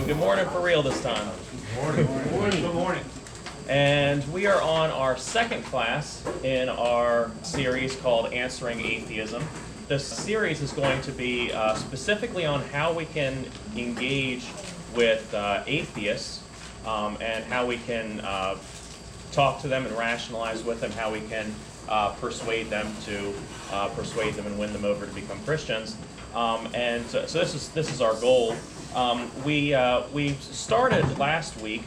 Good morning for real this time. Good morning. Good morning. And we are on our second class in our series called Answering Atheism. This series is going to be specifically on how we can engage with atheists and how we can talk to them and rationalize with them, how we can persuade them and win them over to become Christians. So this is our goal. We started last week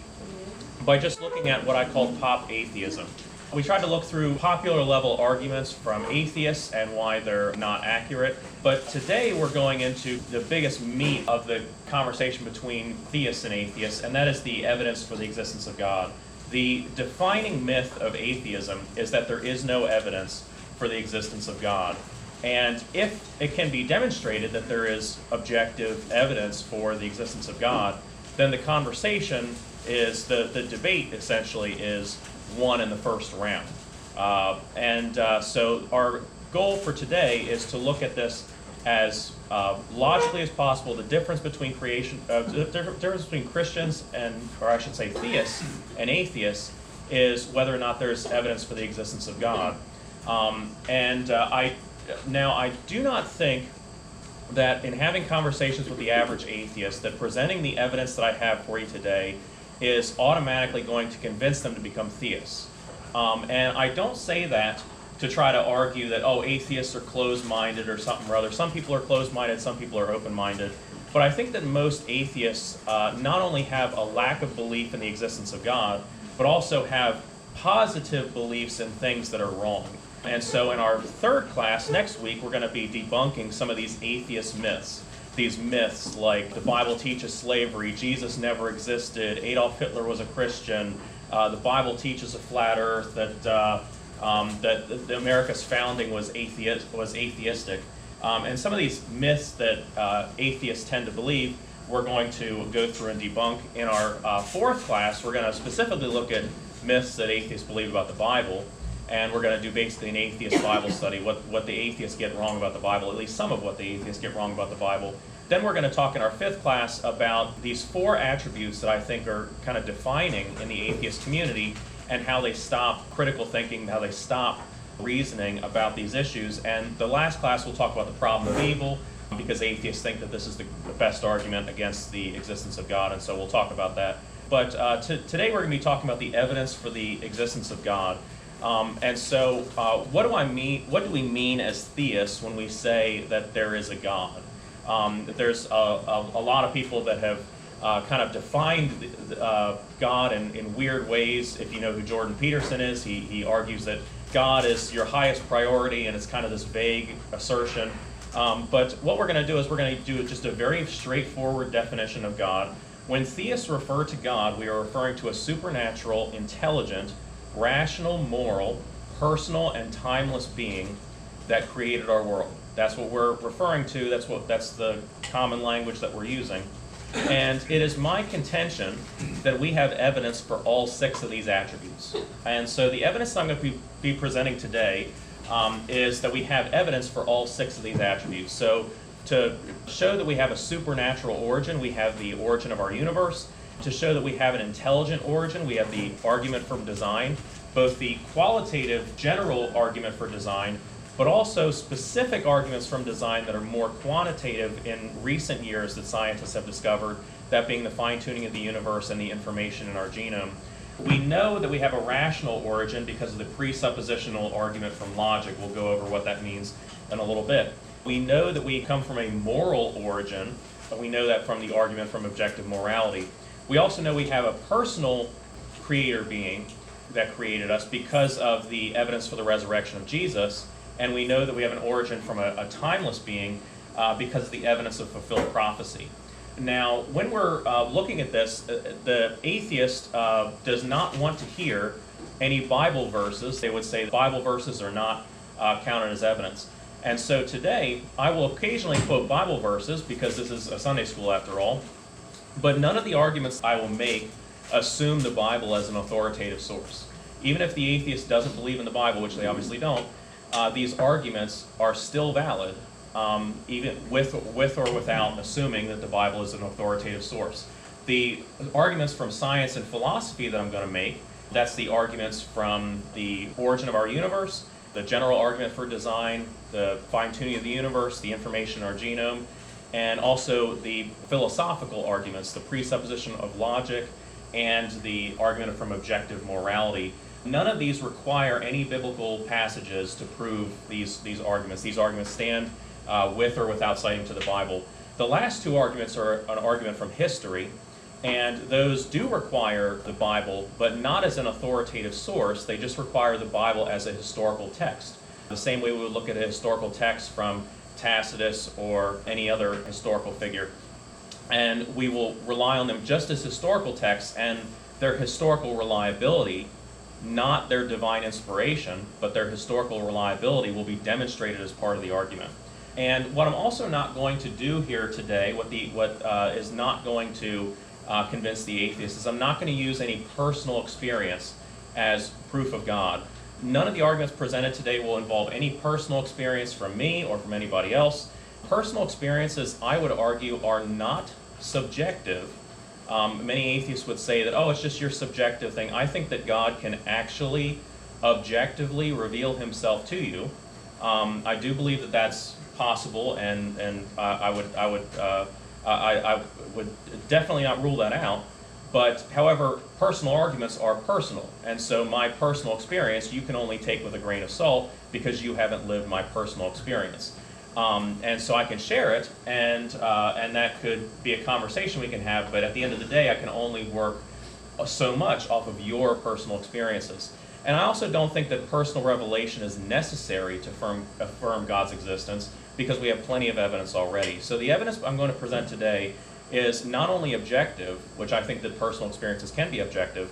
by just looking at what I call pop atheism. We tried to look through popular level arguments from atheists and why they're not accurate. But today we're going into the biggest meat of the conversation between theists and atheists, and that is the evidence for the existence of God. The defining myth of atheism is that there is no evidence for the existence of God. And if it can be demonstrated that there is objective evidence for the existence of God, then the conversation is, the debate essentially is won in the first round. So our goal for today is to look at this as logically as possible. The difference between difference between Christians or I should say theists and atheists is whether or not there's evidence for the existence of God. I do not think that in having conversations with the average atheist, that presenting the evidence that I have for you today is automatically going to convince them to become theists. And I don't say that to try to argue that, atheists are closed-minded or something or other. Some people are closed-minded, some people are open-minded. But I think that most atheists not only have a lack of belief in the existence of God, but also have positive beliefs in things that are wrong. And so in our third class next week, we're going to be debunking some of these atheist myths. These myths like the Bible teaches slavery, Jesus never existed, Adolf Hitler was a Christian, the Bible teaches a flat earth, that America's founding was atheistic. And some of these myths that atheists tend to believe, we're going to go through and debunk. In our fourth class, we're going to specifically look at myths that atheists believe about the Bible. And we're going to do basically an atheist Bible study, what the atheists get wrong about the Bible, at least some of what the atheists get wrong about the Bible. Then we're going to talk in our fifth class about these 4 attributes that I think are kind of defining in the atheist community and how they stop critical thinking, how they stop reasoning about these issues. And the last class we'll talk about the problem of evil, because atheists think that this is the best argument against the existence of God, and so we'll talk about that. But today we're going to be talking about the evidence for the existence of God. What do we mean as theists when we say that there is a God? There's a lot of people that have kind of defined God in weird ways. If you know who Jordan Peterson is, he argues that God is your highest priority, and it's kind of this vague assertion. But what we're going to do is we're going to do just a very straightforward definition of God. When theists refer to God, we are referring to a supernatural, intelligent, rational, moral, personal, and timeless being that created our world. That's what we're referring to. That's the common language that we're using. And it is my contention that we have evidence for all 6 of these attributes. And so the evidence that I'm going to be presenting today is that we have evidence for all 6 of these attributes. So to show that we have a supernatural origin, we have the origin of our universe. To show that we have an intelligent origin, we have the argument from design, both the qualitative general argument for design, but also specific arguments from design that are more quantitative in recent years that scientists have discovered, that being the fine-tuning of the universe and the information in our genome. We know that we have a rational origin because of the presuppositional argument from logic. We'll go over what that means in a little bit. We know that we come from a moral origin, and we know that from the argument from objective morality. We also know we have a personal creator being that created us because of the evidence for the resurrection of Jesus, and we know that we have an origin from a timeless being because of the evidence of fulfilled prophecy. Now, when we're looking at this, the atheist does not want to hear any Bible verses. They would say the Bible verses are not counted as evidence. And so today, I will occasionally quote Bible verses because this is a Sunday school after all. But none of the arguments I will make assume the Bible as an authoritative source. Even if the atheist doesn't believe in the Bible, which they obviously don't, these arguments are still valid, even with or without assuming that the Bible is an authoritative source. The arguments from science and philosophy that I'm going to make, that's the arguments from the origin of our universe, the general argument for design, the fine-tuning of the universe, the information in our genome, and also the philosophical arguments, the presupposition of logic, and the argument from objective morality. None of these require any biblical passages to prove these arguments. These arguments stand with or without citing to the Bible. The last two arguments are an argument from history, and those do require the Bible, but not as an authoritative source. They just require the Bible as a historical text. The same way we would look at a historical text from Tacitus or any other historical figure. And we will rely on them just as historical texts and their historical reliability, not their divine inspiration, but their historical reliability will be demonstrated as part of the argument. And what I'm also not going to do here today, what is not going to convince the atheist, is I'm not going to use any personal experience as proof of God. None of the arguments presented today will involve any personal experience from me or from anybody else. Personal experiences, I would argue, are not subjective. Many atheists would say that, oh, it's just your subjective thing. I think that God can actually objectively reveal himself to you. I do believe that that's possible, and I would definitely not rule that out. But, however, personal arguments are personal, and so my personal experience you can only take with a grain of salt because you haven't lived my personal experience. And so I can share it, and that could be a conversation we can have, but at the end of the day, I can only work so much off of your personal experiences. And I also don't think that personal revelation is necessary to affirm God's existence, because we have plenty of evidence already. So the evidence I'm going to present today is not only objective, which I think that personal experiences can be objective,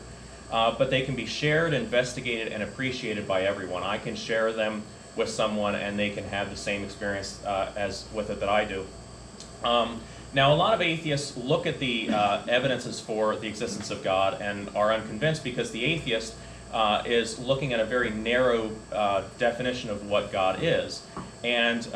but they can be shared, investigated, and appreciated by everyone. I can share them with someone and they can have the same experience as with it that I do. Now, a lot of atheists look at the evidences for the existence of God and are unconvinced because the atheist is looking at a very narrow definition of what God is. And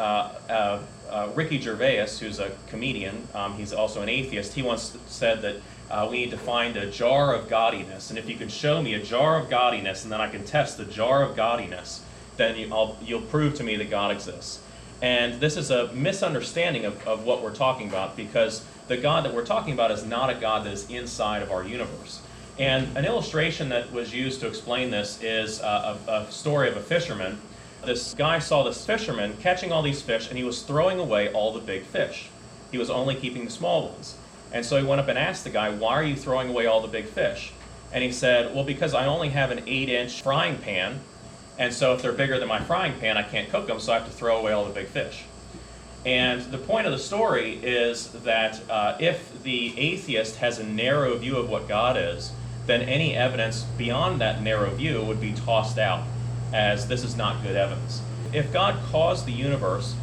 Ricky Gervais, who's a comedian, he's also an atheist, he once said that we need to find a jar of gaudiness. And if you can show me a jar of gaudiness and then I can test the jar of gaudiness, then you'll prove to me that God exists. And this is a misunderstanding of what we're talking about, because the God that we're talking about is not a God that is inside of our universe. And an illustration that was used to explain this is a story of a fisherman. This guy saw this fisherman catching all these fish, and he was throwing away all the big fish. He was only keeping the small ones. And so he went up and asked the guy, why are you throwing away all the big fish? And he said, well, because I only have an 8-inch frying pan, and so if they're bigger than my frying pan, I can't cook them, so I have to throw away all the big fish. And the point of the story is that if the atheist has a narrow view of what God is, then any evidence beyond that narrow view would be tossed out, as this is not good evidence. If God caused the universe,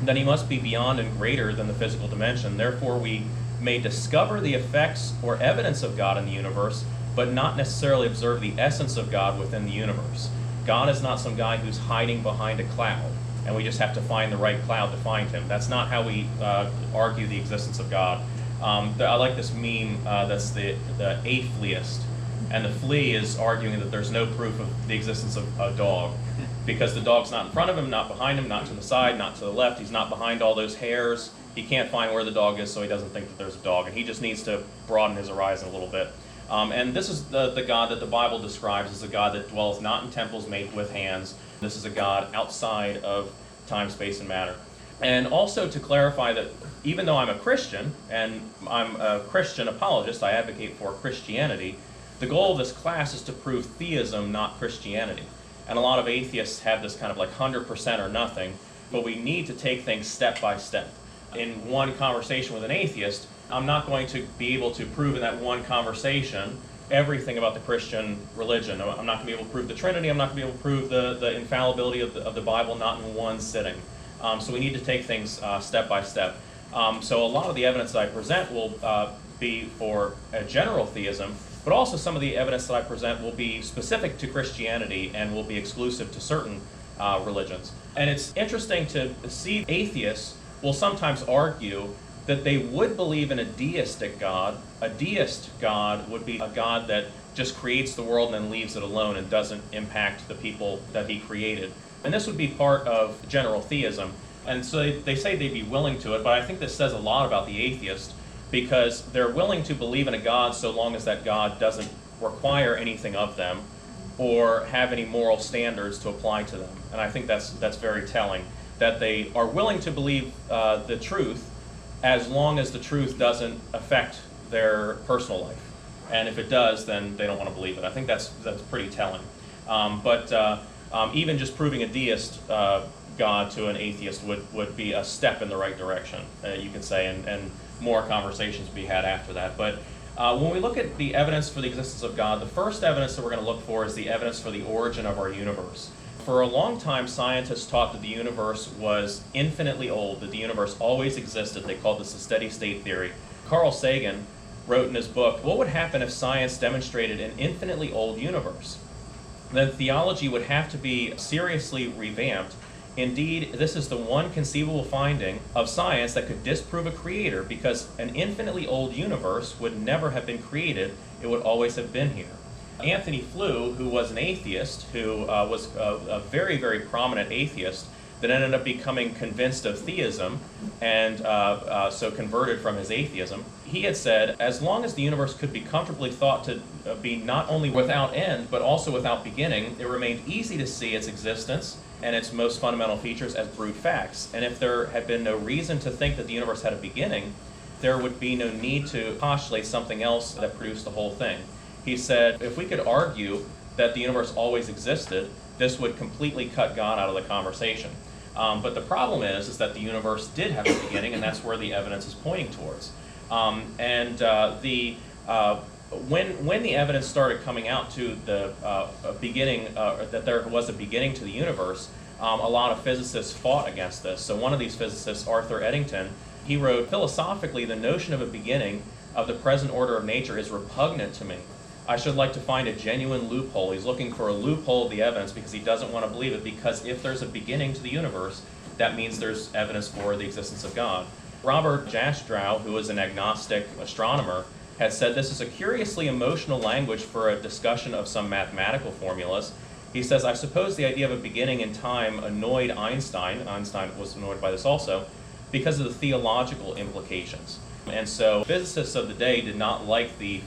then he must be beyond and greater than the physical dimension. Therefore, we may discover the effects or evidence of God in the universe, but not necessarily observe the essence of God within the universe. God is not some guy who's hiding behind a cloud, and we just have to find the right cloud to find him. That's not how we argue the existence of God. I like this meme that's the atheist, and the flea is arguing that there's no proof of the existence of a dog, because the dog's not in front of him, not behind him, not to the side, not to the left. He's not behind all those hairs. He can't find where the dog is, so he doesn't think that there's a dog, and he just needs to broaden his horizon a little bit. And this is the God that the Bible describes as a God that dwells not in temples made with hands. This is a God outside of time, space, and matter. And also to clarify that even though I'm a Christian, and I'm a Christian apologist, I advocate for Christianity, the goal of this class is to prove theism, not Christianity. And a lot of atheists have this kind of like 100% or nothing, but we need to take things step by step. In one conversation with an atheist, I'm not going to be able to prove in that one conversation everything about the Christian religion. I'm not going to be able to prove the Trinity. I'm not going to be able to prove the infallibility of the Bible, not in one sitting. So we need to take things step by step. So a lot of the evidence that I present will be for a general theism, but also some of the evidence that I present will be specific to Christianity and will be exclusive to certain religions. And it's interesting to see atheists will sometimes argue that they would believe in a deistic God. A deist God would be a God that just creates the world and then leaves it alone and doesn't impact the people that he created. And this would be part of general theism. And so they say they'd be willing to it, but I think this says a lot about the atheist, because they're willing to believe in a God so long as that God doesn't require anything of them or have any moral standards to apply to them. And I think that's very telling, that they are willing to believe the truth as long as the truth doesn't affect their personal life. And if it does, then they don't want to believe it. I think that's pretty telling. But even just proving a deist God to an atheist would be a step in the right direction, you could say, and more conversations to be had after that. But when we look at the evidence for the existence of God, the first evidence that we're going to look for is the evidence for the origin of our universe. For a long time, scientists taught that the universe was infinitely old, that the universe always existed. They called this the steady state theory. Carl Sagan wrote in his book, what would happen if science demonstrated an infinitely old universe? Then theology would have to be seriously revamped. Indeed, this is the one conceivable finding of science that could disprove a creator, because an infinitely old universe would never have been created. It would always have been here. Anthony Flew, who was an atheist, who was a very, very prominent atheist, that ended up becoming convinced of theism and so converted from his atheism, he had said, as long as the universe could be comfortably thought to be not only without end, but also without beginning, it remained easy to see its existence and its most fundamental features as brute facts. And if there had been no reason to think that the universe had a beginning, there would be no need to postulate something else that produced the whole thing. He said, if we could argue that the universe always existed, this would completely cut God out of the conversation. But the problem is that the universe did have a beginning, and that's where the evidence is pointing towards. When the evidence started coming out to the beginning, that there was a beginning to the universe, a lot of physicists fought against this. So one of these physicists, Arthur Eddington, he wrote, philosophically, the notion of a beginning of the present order of nature is repugnant to me. I should like to find a genuine loophole. He's looking for a loophole of the evidence because he doesn't want to believe it, because if there's a beginning to the universe, that means there's evidence for the existence of God. Robert Jastrow, who was an agnostic astronomer, had said this is a curiously emotional language for a discussion of some mathematical formulas. He says, I suppose the idea of a beginning in time annoyed Einstein. Einstein was annoyed by this also, because of the theological implications. And so physicists of the day did not like the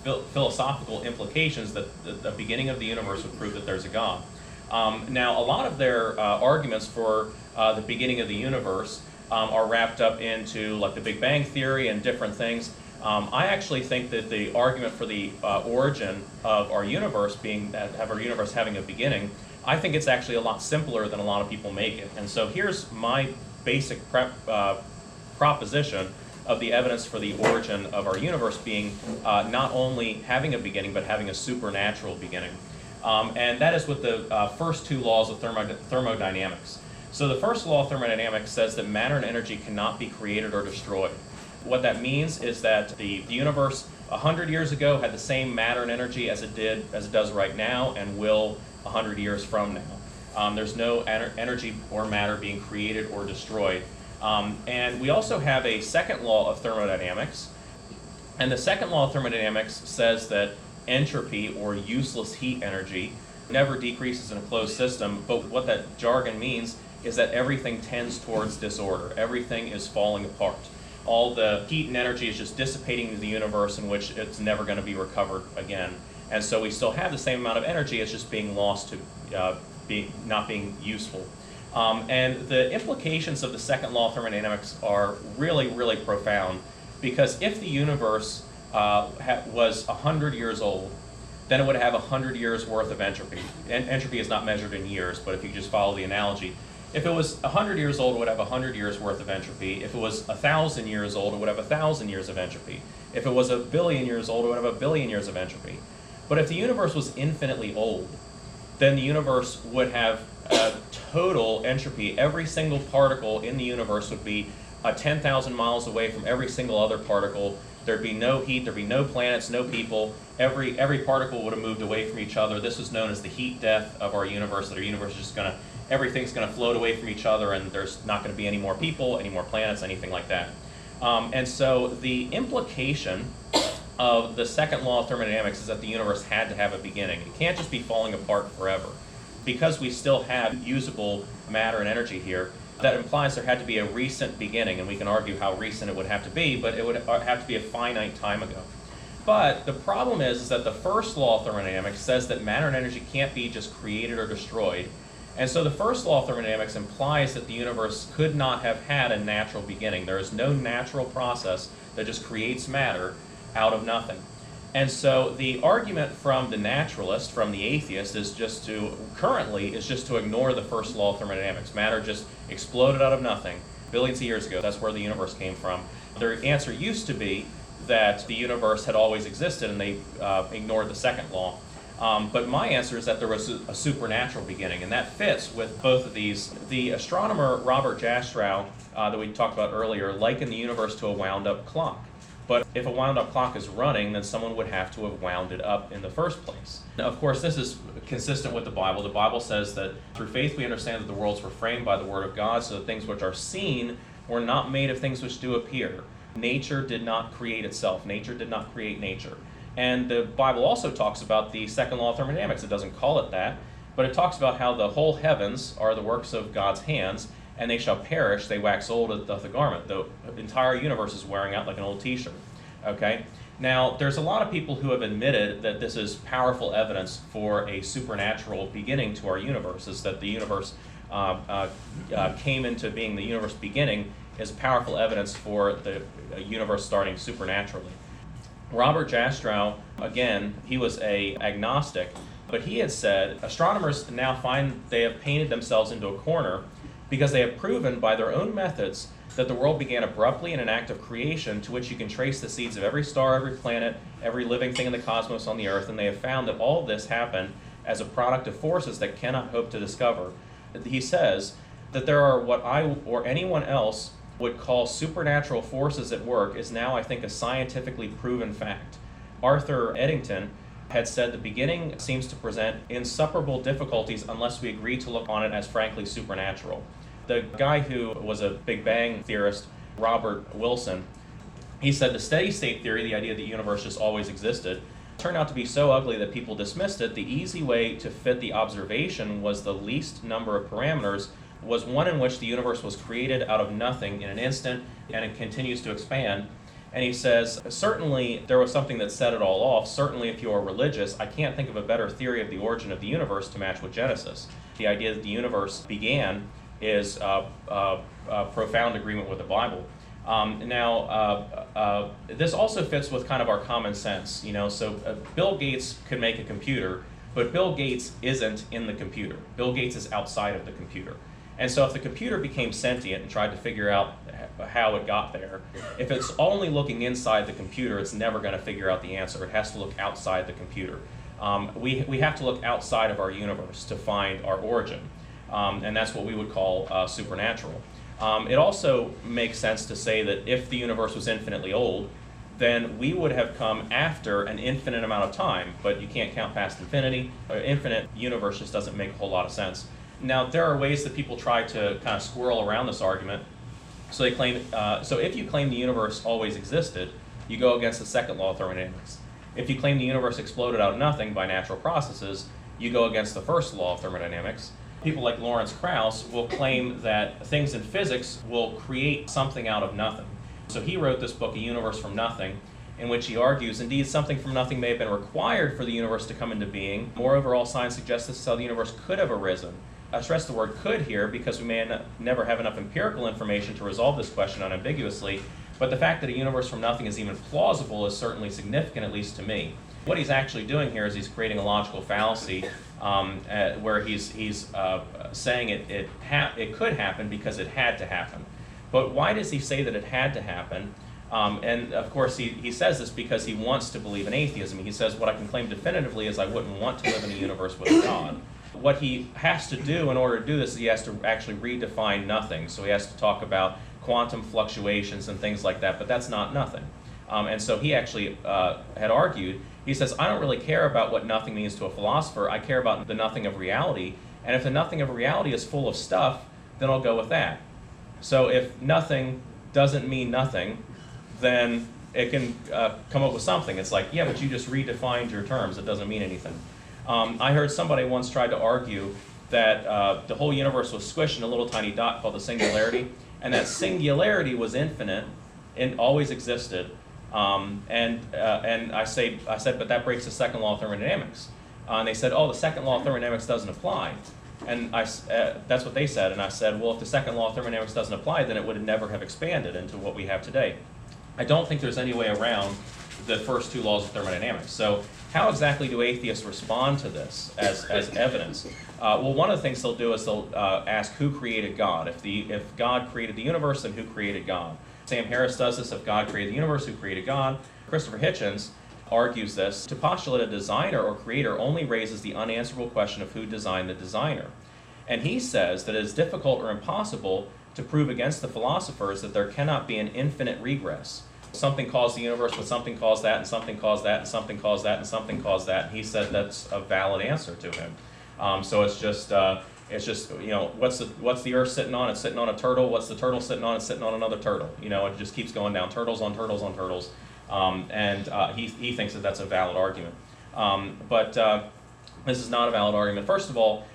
philosophical implications that the beginning of the universe would prove that there's a God. Now, a lot of their arguments for the beginning of the universe are wrapped up into like the Big Bang Theory and different things. I actually think that the argument for the origin of our universe being have our universe having a beginning, I think it's actually a lot simpler than a lot of people make it. And so here's my basic proposition of the evidence for the origin of our universe being not only having a beginning, but having a supernatural beginning. And that is with the first two laws of thermodynamics. So the first law of thermodynamics says that matter and energy cannot be created or destroyed. What that means is that the universe 100 years ago had the same matter and energy as it does right now, and will 100 years from now. There's no energy or matter being created or destroyed. And we also have a second law of thermodynamics. And the second law of thermodynamics says that entropy, or useless heat energy, never decreases in a closed system. But what that jargon means is that everything tends towards disorder. Everything is falling apart. All the heat and energy is just dissipating into the universe, in which it's never going to be recovered again. And so we still have the same amount of energy, it's just being lost to not being useful. And the implications of the second law of thermodynamics are really, really profound, because if the universe was 100 years old, then it would have 100 years worth of entropy. And entropy is not measured in years, but if you just follow the analogy, if it was 100 years old, it would have 100 years worth of entropy. If it was 1,000 years old, it would have 1,000 years of entropy. If it was 1 billion years old, it would have 1 billion years of entropy. But if the universe was infinitely old, then the universe would have total entropy. Every single particle in the universe would be 10,000 miles away from every single other particle. There'd be no heat, there'd be no planets, no people. Every particle would have moved away from each other. This is known as the heat death of our universe, that our universe is just everything's going to float away from each other, and there's not going to be any more people, any more planets, anything like that. And so the implication of the second law of thermodynamics is that the universe had to have a beginning. It can't just be falling apart forever. Because we still have usable matter and energy here, that implies there had to be a recent beginning, and we can argue how recent it would have to be, but it would have to be a finite time ago. But the problem is that the first law of thermodynamics says that matter and energy can't be just created or destroyed. And so the first law of thermodynamics implies that the universe could not have had a natural beginning. There is no natural process that just creates matter out of nothing. And so the argument from the naturalist, from the atheist, is just to ignore the first law of thermodynamics. Matter just exploded out of nothing billions of years ago. That's where the universe came from. Their answer used to be that the universe had always existed, and they ignored the second law. But my answer is that there was a supernatural beginning, and that fits with both of these. The astronomer Robert Jastrow, that we talked about earlier, likened the universe to a wound-up clock. But if a wound-up clock is running, then someone would have to have wound it up in the first place. Now, of course, this is consistent with the Bible. The Bible says that through faith we understand that the worlds were framed by the Word of God, so that things which are seen were not made of things which do appear. Nature did not create itself. Nature did not create nature. And the Bible also talks about the second law of thermodynamics. It doesn't call it that, but it talks about how the whole heavens are the works of God's hands, and they shall perish, they wax old as doth the garment. The entire universe is wearing out like an old t-shirt. Okay? Now, there's a lot of people who have admitted that this is powerful evidence for a supernatural beginning to our universe, is that the universe came into being, the universe beginning is powerful evidence for the universe starting supernaturally. Robert Jastrow, again, he was an agnostic, but he had said, astronomers now find they have painted themselves into a corner because they have proven by their own methods that the world began abruptly in an act of creation to which you can trace the seeds of every star, every planet, every living thing in the cosmos on the earth, and they have found that all of this happened as a product of forces that cannot hope to discover. He says that there are what I or anyone else would call supernatural forces at work is now, I think, a scientifically proven fact. Arthur Eddington had said the beginning seems to present insuperable difficulties unless we agree to look on it as frankly supernatural. The guy who was a Big Bang theorist, Robert Wilson, he said the steady state theory, the idea that the universe just always existed, turned out to be so ugly that people dismissed it. The easy way to fit the observation was the least number of parameters was one in which the universe was created out of nothing in an instant, and it continues to expand. And he says, certainly there was something that set it all off. Certainly if you are religious, I can't think of a better theory of the origin of the universe to match with Genesis. The idea that the universe began is a profound agreement with the Bible. This also fits with kind of our common sense. So Bill Gates could make a computer, but Bill Gates isn't in the computer. Bill Gates is outside of the computer. And so if the computer became sentient and tried to figure out how it got there, if it's only looking inside the computer, it's never going to figure out the answer. It has to look outside the computer. We have to look outside of our universe to find our origin, and that's what we would call supernatural. It also makes sense to say that if the universe was infinitely old, then we would have come after an infinite amount of time, but you can't count past infinity. An infinite universe just doesn't make a whole lot of sense. Now, there are ways that people try to kind of squirrel around this argument. So they claim, so if you claim the universe always existed, you go against the second law of thermodynamics. If you claim the universe exploded out of nothing by natural processes, you go against the first law of thermodynamics. People like Lawrence Krauss will claim that things in physics will create something out of nothing. So he wrote this book, A Universe from Nothing, in which he argues, indeed, something from nothing may have been required for the universe to come into being. Moreover, all science suggests this is how the universe could have arisen. I stress the word could here because we may never have enough empirical information to resolve this question unambiguously, but the fact that a universe from nothing is even plausible is certainly significant, at least to me. What he's actually doing here is he's creating a logical fallacy where he's saying it could happen because it had to happen. But why does he say that it had to happen? And of course he says this because he wants to believe in atheism. He says, what I can claim definitively is I wouldn't want to live in a universe with a God. What he has to do in order to do this is he has to actually redefine nothing. So he has to talk about quantum fluctuations and things like that, but that's not nothing. And so he actually had argued, he says, I don't really care about what nothing means to a philosopher. I care about the nothing of reality. And if the nothing of reality is full of stuff, then I'll go with that. So if nothing doesn't mean nothing, then it can come up with something. It's like, yeah, but you just redefined your terms. It doesn't mean anything. I heard somebody once tried to argue that the whole universe was squished in a little tiny dot called the singularity, and that singularity was infinite and always existed. And I said, but that breaks the second law of thermodynamics. And they said, oh, the second law of thermodynamics doesn't apply. And that's what they said. And I said, well, if the second law of thermodynamics doesn't apply, then it would never have expanded into what we have today. I don't think there's any way around the first two laws of thermodynamics. So how exactly do atheists respond to this as evidence? Well, one of the things they'll do is they'll ask who created God. If God created the universe, then who created God? Sam Harris does this. If God created the universe, who created God? Christopher Hitchens argues this. To postulate a designer or creator only raises the unanswerable question of who designed the designer. And he says that it is difficult or impossible to prove against the philosophers that there cannot be an infinite regress. Something caused the universe, but something caused that, and something caused that, and something caused that, and something caused that. And he said that's a valid answer to him. So it's just you know, what's the Earth sitting on? It's sitting on a turtle. What's the turtle sitting on? It's sitting on another turtle. You know, it just keeps going down. Turtles on turtles on turtles. He thinks that that's a valid argument. But this is not a valid argument. First of all,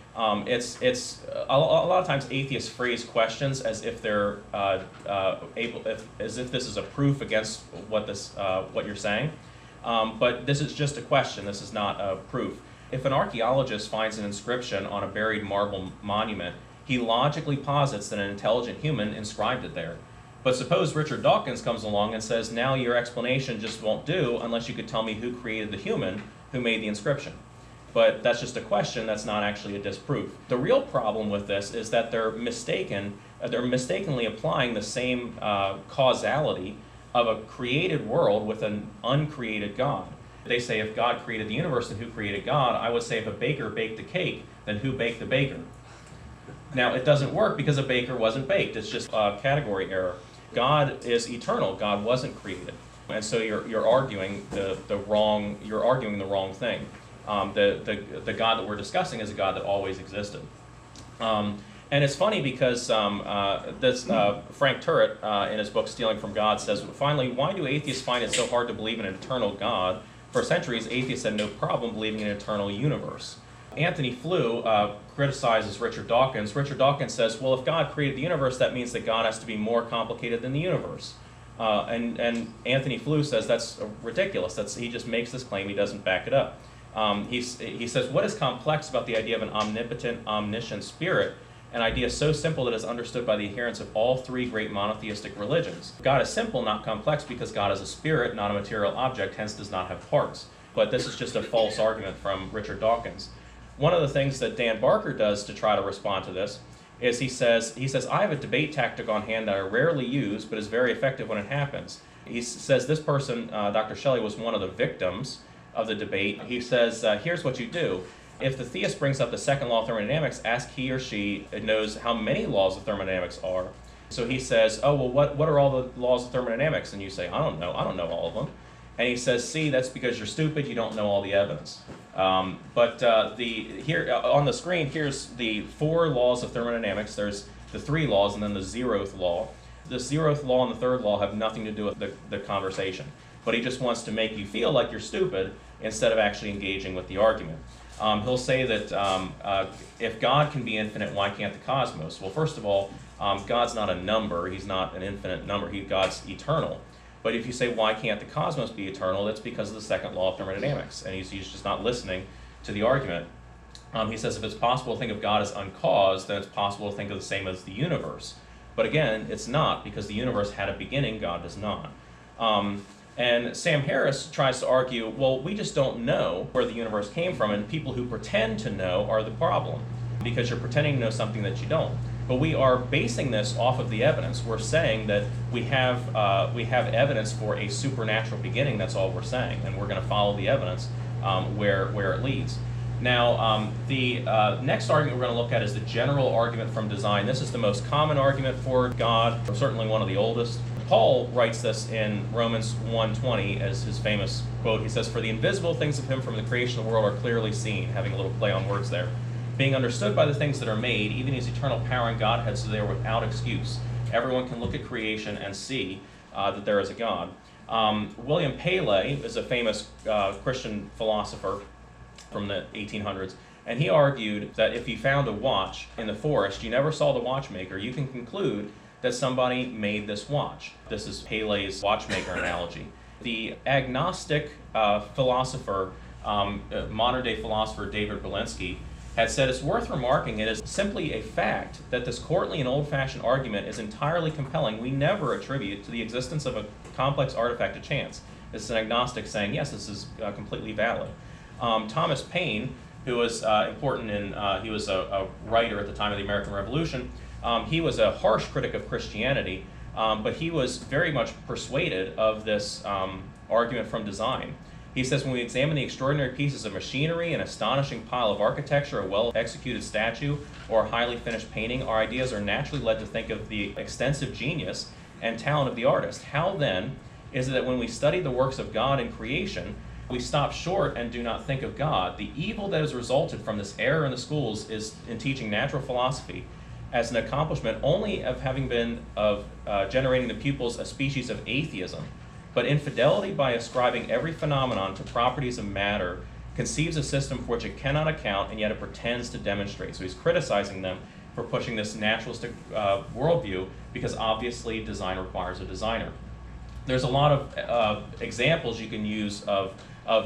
it's a lot of times atheists phrase questions as if they're as if this is a proof against what you're saying. But this is just a question. This is not a proof. If an archaeologist finds an inscription on a buried marble monument, he logically posits that an intelligent human inscribed it there. But suppose Richard Dawkins comes along and says, now your explanation just won't do unless you could tell me who created the human who made the inscription. But that's just a question, that's not actually a disproof. The real problem with this is that they're mistakenly applying the same causality of a created world with an uncreated God. They say if God created the universe, then who created God? I would say if a baker baked a cake, then who baked the baker? Now, it doesn't work because a baker wasn't baked. It's just a category error. God is eternal. God wasn't created. And so you're arguing the wrong thing. The God that we're discussing is a God that always existed. And it's funny because Frank Turret, in his book Stealing from God, says, finally, why do atheists find it so hard to believe in an eternal God? For centuries, atheists had no problem believing in an eternal universe. Anthony Flew criticizes Richard Dawkins. Richard Dawkins says, well, if God created the universe, that means that God has to be more complicated than the universe. And Anthony Flew says that's ridiculous. He just makes this claim. He doesn't back it up. He says, what is complex about the idea of an omnipotent, omniscient spirit, an idea so simple that is understood by the adherents of all three great monotheistic religions? God is simple, not complex, because God is a spirit, not a material object, hence does not have parts. But this is just a false argument from Richard Dawkins. One of the things that Dan Barker does to try to respond to this is he says, I have a debate tactic on hand that I rarely use, but is very effective when it happens. He says this person, Dr. Shelley, was one of the victims of the debate. He says, here's what you do. If the theist brings up the second law of thermodynamics, ask he or she knows how many laws of thermodynamics are. So he says, oh, well, what are all the laws of thermodynamics? And you say, I don't know all of them. And he says, see, that's because you're stupid, you don't know all the evidence. Here on the screen, here's the 4 laws of thermodynamics. There's the 3 laws and then the 0th law. The 0th law and the 3rd law have nothing to do with the conversation. But he just wants to make you feel like you're stupid instead of actually engaging with the argument. He'll say that if God can be infinite, why can't the cosmos? Well, first of all, God's not a number. He's not an infinite number. God's eternal. But if you say, why can't the cosmos be eternal, that's because of the second law of thermodynamics. And he's just not listening to the argument. He says if it's possible to think of God as uncaused, then it's possible to think of the same as the universe. But again, it's not, because the universe had a beginning, God does not. And Sam Harris tries to argue, well, we just don't know where the universe came from, and people who pretend to know are the problem, because you're pretending to know something that you don't. But we are basing this off of the evidence. We're saying that we have evidence for a supernatural beginning. That's all we're saying, and we're going to follow the evidence where it leads. Now, the next argument we're going to look at is the general argument from design. This is the most common argument for God, or certainly one of the oldest. Paul writes this in Romans 1:20 as his famous quote. He says, "For the invisible things of him from the creation of the world are clearly seen," having a little play on words there, "being understood by the things that are made, even his eternal power and Godhead, so they are without excuse. everyone can look at creation and see that there is a God. William Paley is a famous Christian philosopher from the 1800s, and he argued that if you found a watch in the forest, you never saw the watchmaker, you can conclude that somebody made this watch. This is Paley's watchmaker analogy. The agnostic philosopher, modern-day philosopher David Berlinski, had said it's worth remarking it is simply a fact that this courtly and old-fashioned argument is entirely compelling. We never attribute to the existence of a complex artifact to chance. This is an agnostic saying, yes, this is completely valid. Thomas Paine, who was important in, he was a writer at the time of the American Revolution, he was a harsh critic of Christianity, but he was very much persuaded of this argument from design. He says, when we examine the extraordinary pieces of machinery, an astonishing pile of architecture, a well-executed statue, or a highly finished painting, our ideas are naturally led to think of the extensive genius and talent of the artist. How then is it that when we study the works of God in creation, we stop short and do not think of God? The evil that has resulted from this error in the schools is in teaching natural philosophy as an accomplishment only of having been of generating the pupils a species of atheism. But infidelity, by ascribing every phenomenon to properties of matter, conceives a system for which it cannot account, and yet it pretends to demonstrate. So he's criticizing them for pushing this naturalistic worldview, because obviously design requires a designer. There's a lot of examples you can use of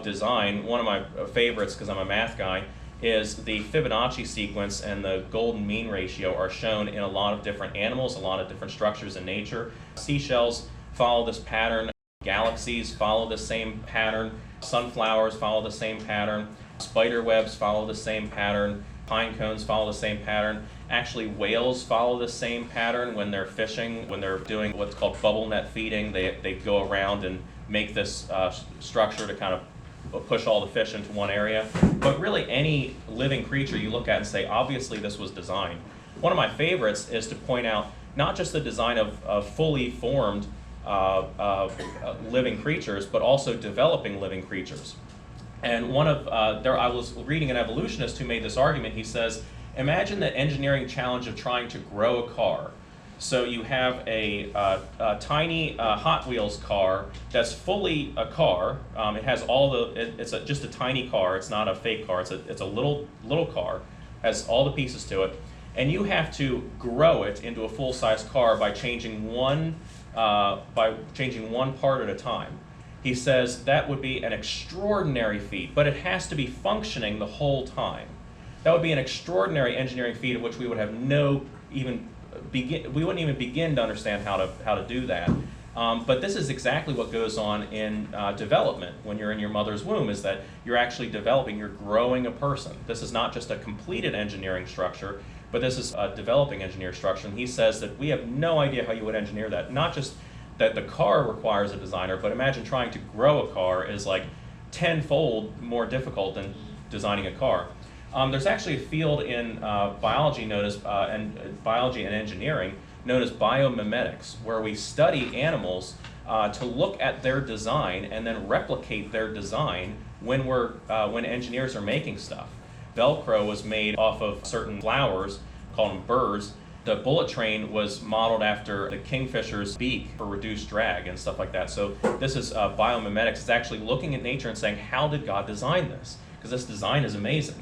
design. One of my favorites, because I'm a math guy, is the Fibonacci sequence and the golden mean ratio are shown in a lot of different animals, a lot of different structures in nature. Seashells follow this pattern. Galaxies follow the same pattern. Sunflowers follow the same pattern. Spider webs follow the same pattern. Pine cones follow the same pattern. Actually, whales follow the same pattern when they're fishing, when they're doing what's called bubble net feeding. They go around and make this structure to kind of push all the fish into one area. But really, any living creature you look at and say, obviously this was designed. One of my favorites is to point out not just the design of fully formed living creatures, but also developing living creatures. And one of I was reading an evolutionist who made this argument. He says, imagine the engineering challenge of trying to grow a car. So you have a tiny Hot Wheels car that's fully a car. It has all it's just a tiny car. It's not a fake car. It's a little car. Has all the pieces to it, and you have to grow it into a full-size car by changing one part at a time. He says that would be an extraordinary feat, but it has to be functioning the whole time. That would be an extraordinary engineering feat of which we would have we wouldn't even begin to understand how to do that. But this is exactly what goes on in development when you're in your mother's womb, is that you're actually developing, you're growing a person. This is not just a completed engineering structure, but this is a developing engineering structure. And he says that we have no idea how you would engineer that. Not just that the car requires a designer, but imagine trying to grow a car is like tenfold more difficult than designing a car. There's actually a field in biology known as biology and engineering known as biomimetics, where we study animals to look at their design and then replicate their design when engineers are making stuff. Velcro was made off of certain flowers, called them birds. The bullet train was modeled after the kingfisher's beak for reduced drag and stuff like that. So this is biomimetics. It's actually looking at nature and saying, how did God design this? Because this design is amazing.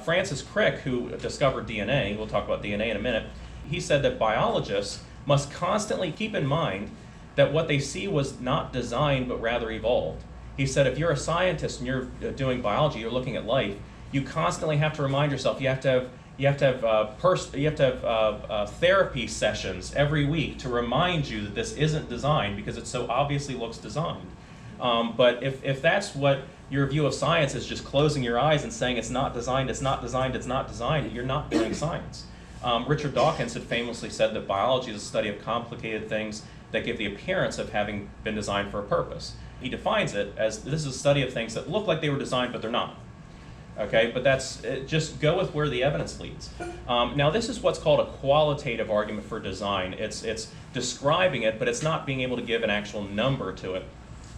Francis Crick, who discovered DNA, we'll talk about DNA in a minute, he said that biologists must constantly keep in mind that what they see was not designed but rather evolved. He said if you're a scientist and you're doing biology, you're looking at life, you constantly have to remind yourself, you have to have therapy sessions every week to remind you that this isn't designed because it so obviously looks designed. But if that's what your view of science is, just closing your eyes and saying it's not designed, it's not designed, it's not designed, you're not doing science. Richard Dawkins had famously said that biology is a study of complicated things that give the appearance of having been designed for a purpose. He defines it as this is a study of things that look like they were designed, but they're not. Okay, but just go with where the evidence leads. Now, this is what's called a qualitative argument for design. It's describing it, but it's not being able to give an actual number to it.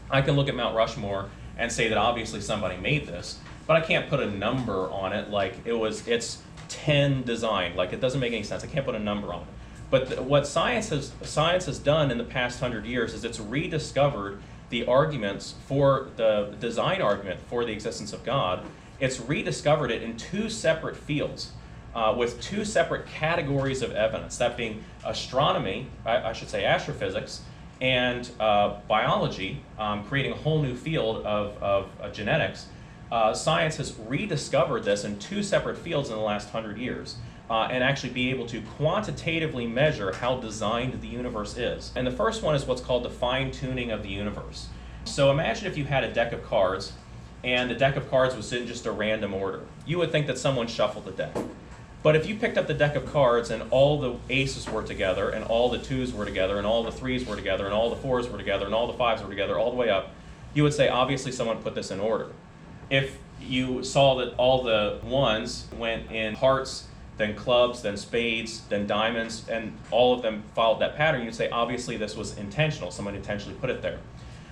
I can look at Mount Rushmore and say that obviously somebody made this, but I can't put a number on it like it's 10 designed. Like, it doesn't make any sense. I can't put a number on it. But what science has done in the past 100 years is it's rediscovered the arguments for the design argument for the existence of God. It's rediscovered it in two separate fields with two separate categories of evidence, that being astronomy, I should say astrophysics, and biology, creating a whole new field of genetics. Science has rediscovered this in two separate fields in the last 100 years. And actually be able to quantitatively measure how designed the universe is. And the first one is what's called the fine-tuning of the universe. So imagine if you had a deck of cards, and the deck of cards was in just a random order. You would think that someone shuffled the deck. But if you picked up the deck of cards and all the aces were together, and all the twos were together, and all the threes were together, and all the fours were together, and all the fives were together, all the way up, you would say, obviously someone put this in order. If you saw that all the ones went in hearts, then clubs, then spades, then diamonds, and all of them followed that pattern, you'd say, obviously this was intentional. Someone intentionally put it there.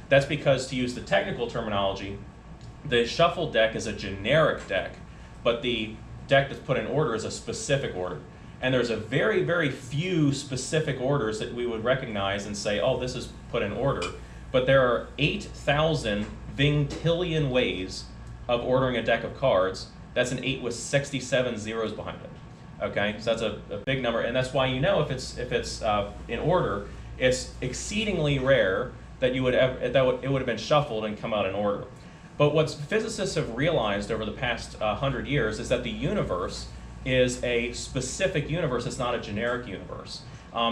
That's because, to use the technical terminology, the shuffle deck is a generic deck, but the deck that's put in order is a specific order. And there's a very, very few specific orders that we would recognize and say, oh, this is put in order. But there are 8,000 vintillion ways of ordering a deck of cards. That's an 8 with 67 zeros behind it. Okay, so that's a big number, and that's why you know if it's in order, it's exceedingly rare that it would have been shuffled and come out in order. But what physicists have realized over the past 100 years is that the universe is a specific universe. It's not a generic universe.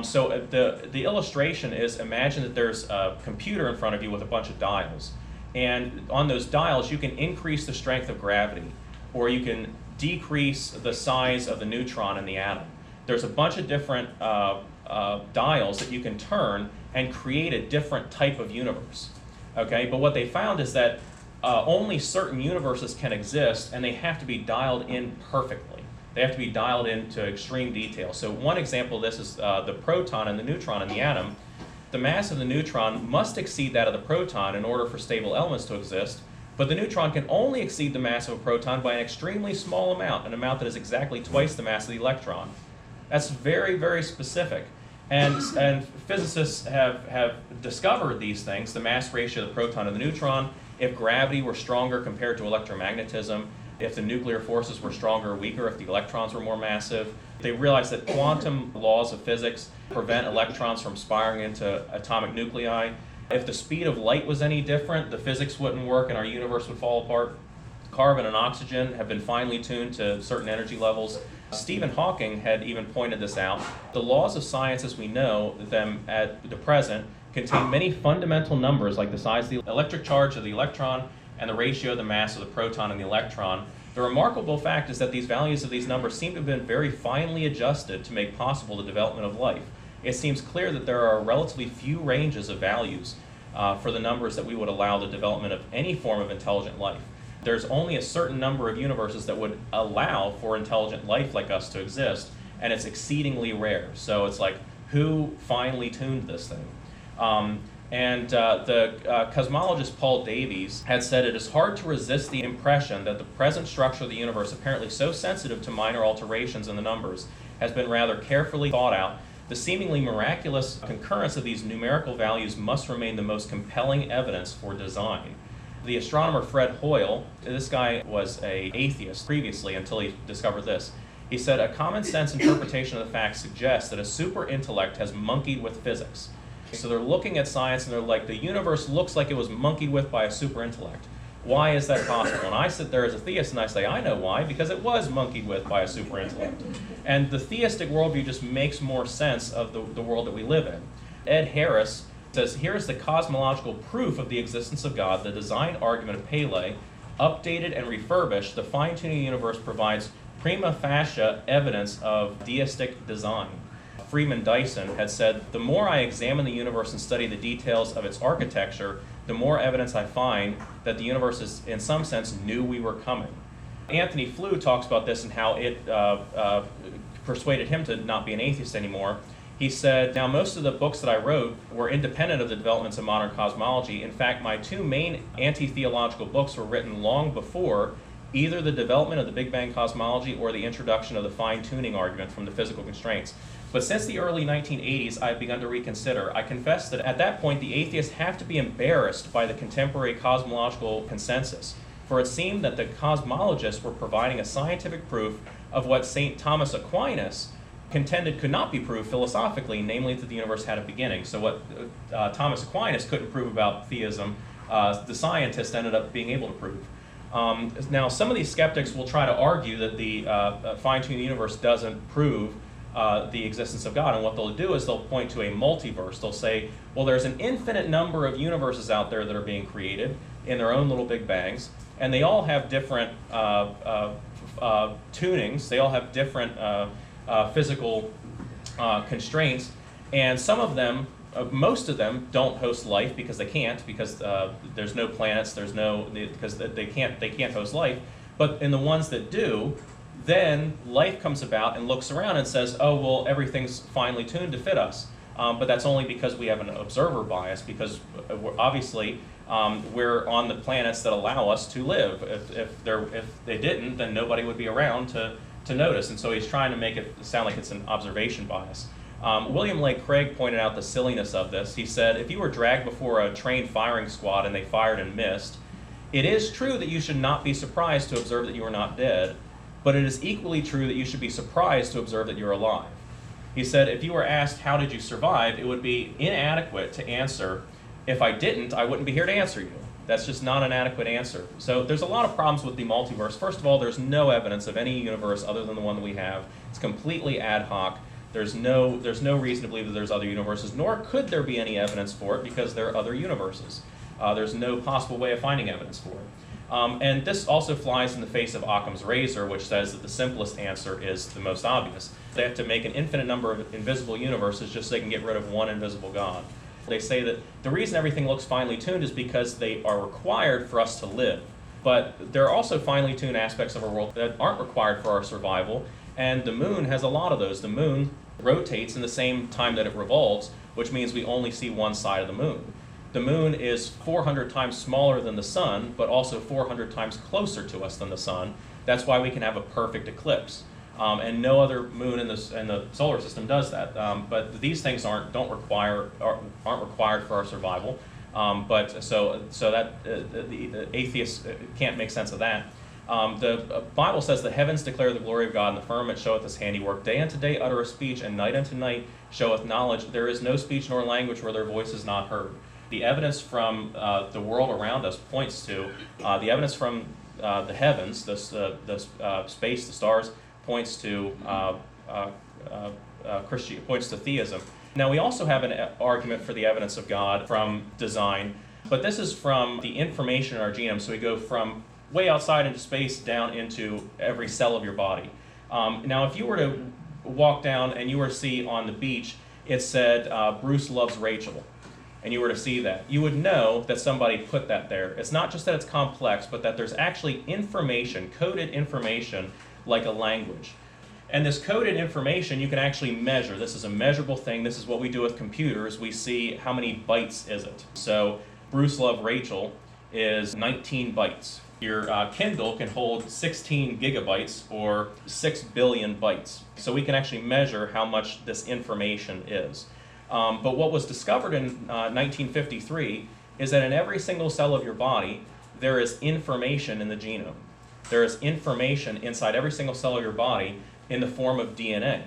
So the illustration is, imagine that there's a computer in front of you with a bunch of dials, and on those dials you can increase the strength of gravity, or you can decrease the size of the neutron in the atom. There's a bunch of different dials that you can turn and create a different type of universe. Okay, but what they found is that only certain universes can exist, and they have to be dialed in perfectly. They have to be dialed into extreme detail. So one example of this is the proton and the neutron in the atom. The mass of the neutron must exceed that of the proton in order for stable elements to exist. But the neutron can only exceed the mass of a proton by an extremely small amount, an amount that is exactly twice the mass of the electron. That's very, very specific. And physicists have discovered these things, the mass ratio of the proton and the neutron, if gravity were stronger compared to electromagnetism, if the nuclear forces were stronger or weaker, if the electrons were more massive. They realized that quantum laws of physics prevent electrons from spiraling into atomic nuclei. If the speed of light was any different, the physics wouldn't work and our universe would fall apart. Carbon and oxygen have been finely tuned to certain energy levels. Stephen Hawking had even pointed this out. The laws of science as we know them at the present contain many fundamental numbers, like the size of the electric charge of the electron and the ratio of the mass of the proton and the electron. The remarkable fact is that these values of these numbers seem to have been very finely adjusted to make possible the development of life. It seems clear that there are relatively few ranges of values for the numbers that we would allow the development of any form of intelligent life. There's only a certain number of universes that would allow for intelligent life like us to exist, and it's exceedingly rare. So it's like, who finely tuned this thing? The cosmologist Paul Davies had said it is hard to resist the impression that the present structure of the universe, apparently so sensitive to minor alterations in the numbers, has been rather carefully thought out. The seemingly miraculous concurrence of these numerical values must remain the most compelling evidence for design. The astronomer Fred Hoyle, this guy was an atheist previously until he discovered this. He said, a common sense interpretation of the facts suggests that a super intellect has monkeyed with physics. So they're looking at science and they're like, the universe looks like it was monkeyed with by a super intellect. Why is that possible? And I sit there as a theist and I say, I know why, because it was monkeyed with by a super intellect. And the theistic worldview just makes more sense of the world that we live in. Ed Harris says, here is the cosmological proof of the existence of God, the design argument of Pele, updated and refurbished, the fine-tuning universe provides prima facie evidence of deistic design. Freeman Dyson had said, the more I examine the universe and study the details of its architecture, the more evidence I find that the universe is, in some sense, knew we were coming. Anthony Flew talks about this and how it persuaded him to not be an atheist anymore. He said, now most of the books that I wrote were independent of the developments of modern cosmology. In fact, my two main anti-theological books were written long before either the development of the Big Bang cosmology or the introduction of the fine-tuning argument from the physical constraints. But since the early 1980s, I've begun to reconsider. I confess that at that point, the atheists have to be embarrassed by the contemporary cosmological consensus, for it seemed that the cosmologists were providing a scientific proof of what St. Thomas Aquinas contended could not be proved philosophically, namely that the universe had a beginning. So what Thomas Aquinas couldn't prove about theism, the scientists ended up being able to prove. Now, some of these skeptics will try to argue that the fine-tuned universe doesn't prove the existence of God, and what they'll do is they'll point to a multiverse. They'll say, well, there's an infinite number of universes out there that are being created in their own little big bangs, and they all have different tunings, they all have different physical constraints, and some of them, most of them don't host life because they can't, because there's no planets, because they can't host life. But in the ones that do, then life comes about and looks around and says, oh, well, everything's finely tuned to fit us. But that's only because we have an observer bias, because obviously we're on the planets that allow us to live. If they didn't, then nobody would be around to notice. And so he's trying to make it sound like it's an observation bias. William Lane Craig pointed out the silliness of this. He said, if you were dragged before a trained firing squad and they fired and missed, it is true that you should not be surprised to observe that you are not dead, but it is equally true that you should be surprised to observe that you're alive. He said, if you were asked, how did you survive, it would be inadequate to answer, if I didn't, I wouldn't be here to answer you. That's just not an adequate answer. So there's a lot of problems with the multiverse. First of all, there's no evidence of any universe other than the one that we have. It's completely ad hoc. There's no reason to believe that there's other universes, nor could there be any evidence for it because there are other universes. There's no possible way of finding evidence for it. And this also flies in the face of Occam's razor, which says that the simplest answer is the most obvious. They have to make an infinite number of invisible universes just so they can get rid of one invisible God. They say that the reason everything looks finely tuned is because they are required for us to live. But there are also finely tuned aspects of our world that aren't required for our survival, and the moon has a lot of those. The moon rotates in the same time that it revolves, which means we only see one side of the moon. The moon is 400 times smaller than the sun, but also 400 times closer to us than the sun. That's why we can have a perfect eclipse. And no other moon in the solar system does that. But these things aren't required for our survival. But so that the atheists can't make sense of that. The Bible says the heavens declare the glory of God, and the firmament showeth his handiwork. Day unto day uttereth speech, and night unto night showeth knowledge. There is no speech nor language where their voice is not heard. The evidence from the world around us points to the evidence from the heavens, the space, the stars, points to points to theism. Now we also have an argument for the evidence of God from design, but this is from the information in our genome. So we go from way outside into space down into every cell of your body. Now if you were to walk down and you were to see on the beach, it said Bruce loves Rachel, and you were to see that, you would know that somebody put that there. It's not just that it's complex, but that there's actually information, coded information, like a language. And this coded information you can actually measure. This is a measurable thing. This is what we do with computers. We see how many bytes is it. So Bruce Love Rachel is 19 bytes. Your Kindle can hold 16 gigabytes or 6 billion bytes. So we can actually measure how much this information is. But what was discovered in 1953 is that in every single cell of your body, there is information in the genome. There is information inside every single cell of your body in the form of DNA.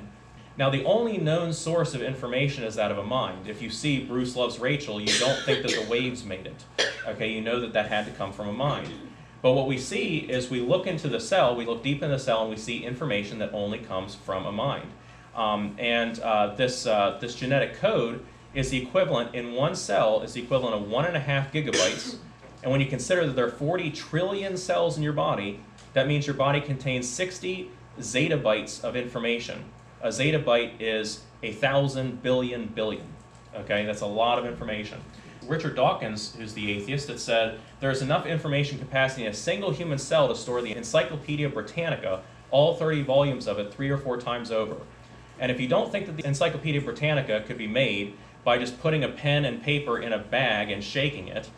Now, the only known source of information is that of a mind. If you see Bruce loves Rachel, you don't think that the waves made it. Okay, you know that that had to come from a mind. But what we see is we look into the cell, we look deep in the cell, and we see information that only comes from a mind. This genetic code is the equivalent, in one cell, is the equivalent of 1.5 gigabytes. And when you consider that there are 40 trillion cells in your body, that means your body contains 60 zettabytes of information. A zettabyte is 1,000 billion billion. Okay, that's a lot of information. Richard Dawkins, who's the atheist, had said there is enough information capacity in a single human cell to store the Encyclopedia Britannica, all 30 volumes of it, 3 or 4 times over. And if you don't think that the Encyclopedia Britannica could be made by just putting a pen and paper in a bag and shaking it,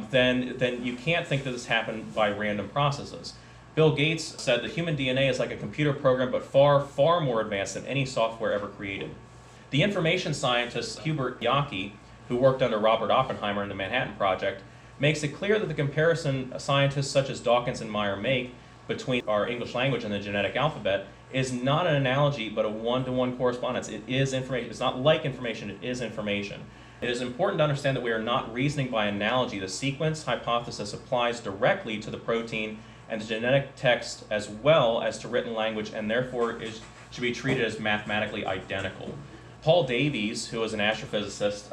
then you can't think that this happened by random processes. Bill Gates said the human DNA is like a computer program, but far, far more advanced than any software ever created. The information scientist Hubert Yockey, who worked under Robert Oppenheimer in the Manhattan Project, makes it clear that the comparison scientists such as Dawkins and Meyer make between our English language and the genetic alphabet is not an analogy, but a one-to-one correspondence. It is information. It's not like information, it is information. It is important to understand that we are not reasoning by analogy. The sequence hypothesis applies directly to the protein and the genetic text as well as to written language, and therefore should be treated as mathematically identical. Paul Davies, who was an astrophysicist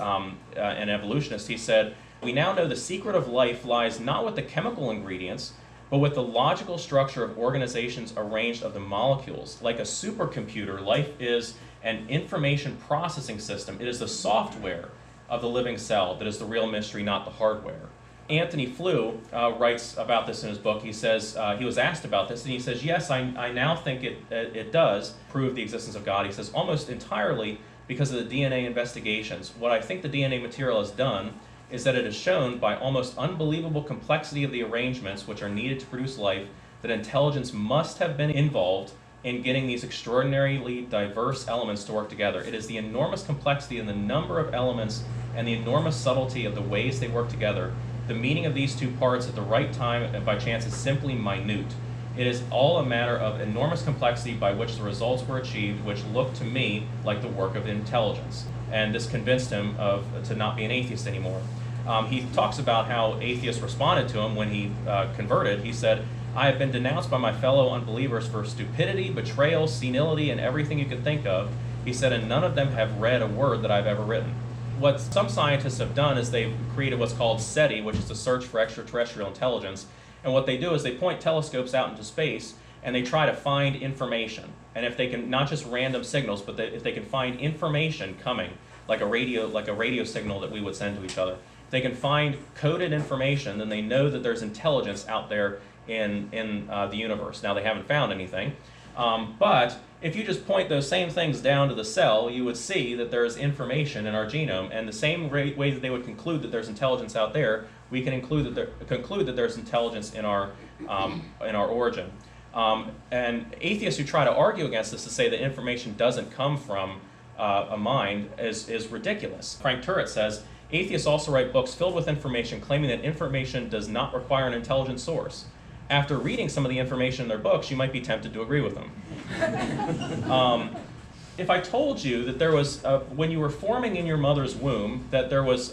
and evolutionist, he said, "We now know the secret of life lies not with the chemical ingredients, but with the logical structure of organizations arranged of the molecules. Like a supercomputer, life is an information processing system. It is the software of the living cell that is the real mystery, not the hardware." Anthony Flew writes about this in his book. He says, he was asked about this, and he says, "Yes, I now think it does prove the existence of God." He says, "Almost entirely because of the DNA investigations. What I think the DNA material has done is that it has shown by almost unbelievable complexity of the arrangements which are needed to produce life that intelligence must have been involved in getting these extraordinarily diverse elements to work together. It is the enormous complexity in the number of elements and the enormous subtlety of the ways they work together. The meeting of these two parts at the right time and by chance is simply minute. It is all a matter of enormous complexity by which the results were achieved, which look to me like the work of intelligence." And this convinced him to not be an atheist anymore. He talks about how atheists responded to him when he converted. He said, "I have been denounced by my fellow unbelievers for stupidity, betrayal, senility, and everything you could think of." He said, "And none of them have read a word that I've ever written." What some scientists have done is they've created what's called SETI, which is the search for extraterrestrial intelligence. And what they do is they point telescopes out into space and they try to find information. And if they can, not just random signals, but if they can find information coming, like a radio signal that we would send to each other, if they can find coded information, then they know that there's intelligence out there in the universe. Now, they haven't found anything, but if you just point those same things down to the cell, you would see that there's information in our genome, and the same way that they would conclude that there's intelligence out there, we can conclude that there's intelligence in our origin. And atheists who try to argue against this to say that information doesn't come from a mind is ridiculous. Frank Turret says, "Atheists also write books filled with information claiming that information does not require an intelligent source. After reading some of the information in their books, you might be tempted to agree with them." If I told you that there was, when you were forming in your mother's womb, that there was,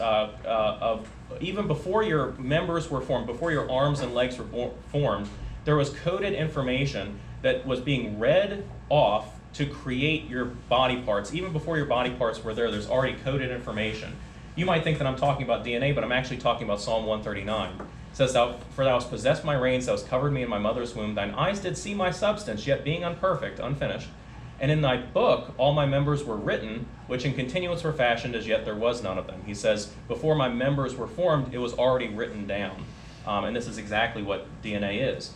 even before your members were formed, before your arms and legs were formed, there was coded information that was being read off to create your body parts. Even before your body parts were there, there's already coded information. You might think that I'm talking about DNA, but I'm actually talking about Psalm 139. It says, "For thou hast possessed my reins, thou hast covered me in my mother's womb. Thine eyes did see my substance, yet being unperfect, unfinished. And in thy book all my members were written, which in continuance were fashioned, as yet there was none of them." He says, before my members were formed, it was already written down. And this is exactly what DNA is.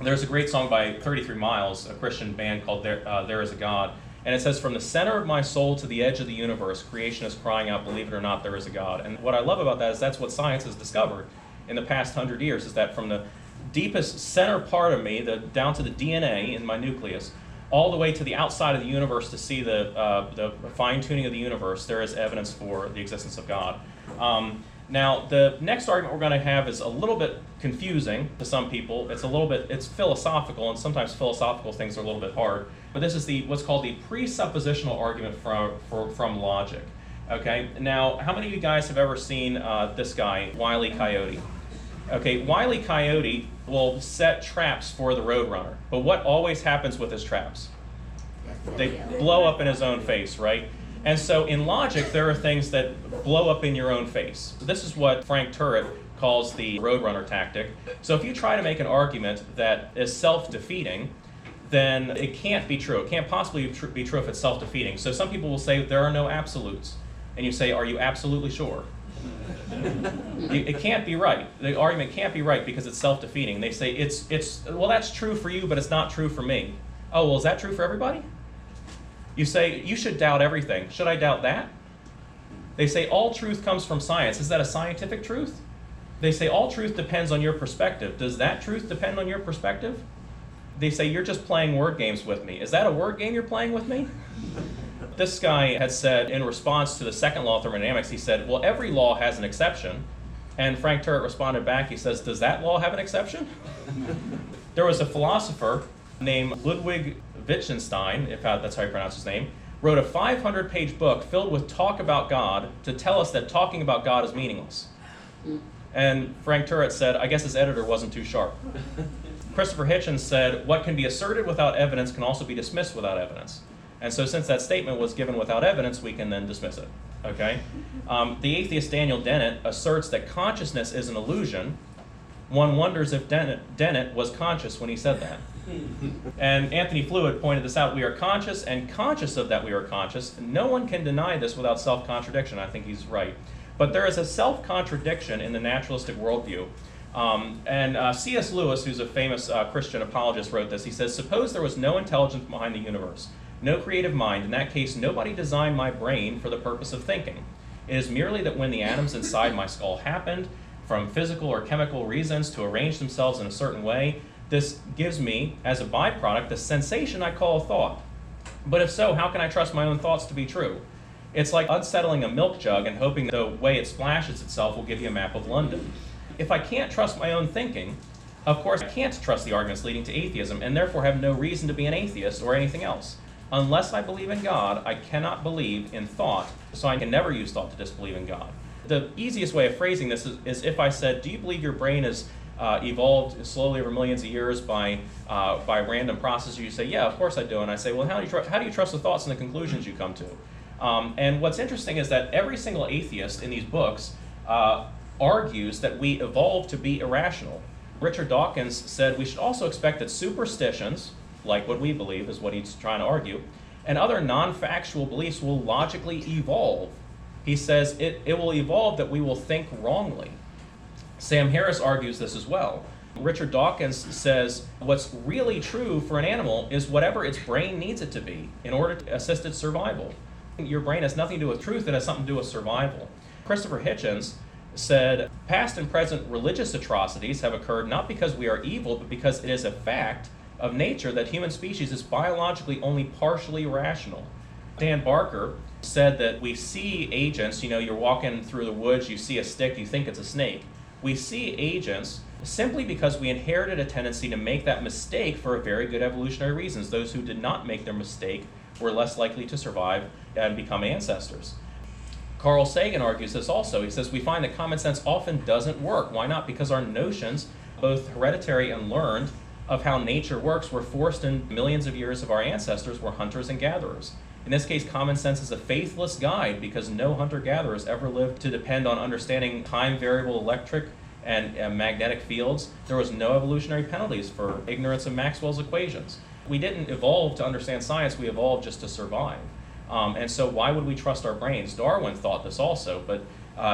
There's a great song by 33 Miles, a Christian band called There Is a God. And it says, "From the center of my soul to the edge of the universe, creation is crying out, believe it or not, there is a God." And what I love about that is that's what science has discovered in the past 100 years, is that from the deepest center part of me, down to the DNA in my nucleus, all the way to the outside of the universe to see the fine-tuning of the universe, there is evidence for the existence of God. Now, the next argument we're going to have is a little bit confusing to some people. It's philosophical, and sometimes philosophical things are a little bit hard. But this is what's called the presuppositional argument from logic. Okay, now, how many of you guys have ever seen this guy, Wile E. Coyote? Okay, Wile E. Coyote will set traps for the Roadrunner, but what always happens with his traps? They blow up in his own face, right? And so in logic, there are things that blow up in your own face. So this is what Frank Turret calls the Roadrunner tactic. So if you try to make an argument that is self-defeating, then it can't be true. It can't possibly be true if it's self-defeating. So some people will say there are no absolutes. And you say, are you absolutely sure? It can't be right. The argument can't be right because it's self-defeating. They say, well, that's true for you, but it's not true for me. Oh, well, is that true for everybody? You say, you should doubt everything. Should I doubt that? They say, all truth comes from science. Is that a scientific truth? They say all truth depends on your perspective. Does that truth depend on your perspective? They say you're just playing word games with me. Is that a word game you're playing with me? This guy had said in response to the second law of thermodynamics, he said, well, every law has an exception. And Frank Turret responded back, he says, does that law have an exception? There was a philosopher named Ludwig Wittgenstein, if that's how you pronounce his name, wrote a 500-page book filled with talk about God to tell us that talking about God is meaningless. And Frank Turret said, I guess his editor wasn't too sharp. Christopher Hitchens said, what can be asserted without evidence can also be dismissed without evidence. And so since that statement was given without evidence, we can then dismiss it. Okay? The atheist Daniel Dennett asserts that consciousness is an illusion. One wonders if Dennett was conscious when he said that. And Anthony Flew had pointed this out. We are conscious and conscious of that we are conscious. No one can deny this without self-contradiction. I think he's right. But there is a self-contradiction in the naturalistic worldview. C.S. Lewis, who's a famous Christian apologist, wrote this. He says, suppose there was no intelligence behind the universe, no creative mind. In that case, nobody designed my brain for the purpose of thinking. It is merely that when the atoms inside my skull happened, from physical or chemical reasons, to arrange themselves in a certain way, this gives me, as a byproduct, the sensation I call a thought. But if so, how can I trust my own thoughts to be true? It's like unsettling a milk jug and hoping the way it splashes itself will give you a map of London. If I can't trust my own thinking, of course I can't trust the arguments leading to atheism, and therefore have no reason to be an atheist or anything else. Unless I believe in God, I cannot believe in thought, so I can never use thought to disbelieve in God. The easiest way of phrasing this is if I said, do you believe your brain is evolved slowly over millions of years by random processes? You say, yeah, of course I do. And I say, well, how do you trust the thoughts and the conclusions you come to? And what's interesting is that every single atheist in these books argues that we evolved to be irrational. Richard Dawkins said we should also expect that superstitions, like what we believe is what he's trying to argue, and other non-factual beliefs will logically evolve. He says it will evolve that we will think wrongly. Sam Harris argues this as well. Richard Dawkins says what's really true for an animal is whatever its brain needs it to be in order to assist its survival. Your brain has nothing to do with truth, it has something to do with survival. Christopher Hitchens said, past and present religious atrocities have occurred not because we are evil, but because it is a fact of nature that human species is biologically only partially rational. Dan Barker said that we see agents, you're walking through the woods, you see a stick, you think it's a snake. We see agents simply because we inherited a tendency to make that mistake for very good evolutionary reasons. Those who did not make their mistake were less likely to survive and become ancestors. Carl Sagan argues this also. He says, we find that common sense often doesn't work. Why not? Because our notions, both hereditary and learned, of how nature works were forced in millions of years of our ancestors were hunters and gatherers. In this case, common sense is a faithless guide because no hunter-gatherers ever lived to depend on understanding time-variable electric and magnetic fields. There was no evolutionary penalties for ignorance of Maxwell's equations. We didn't evolve to understand science, we evolved just to survive. And so why would we trust our brains? Darwin thought this also, but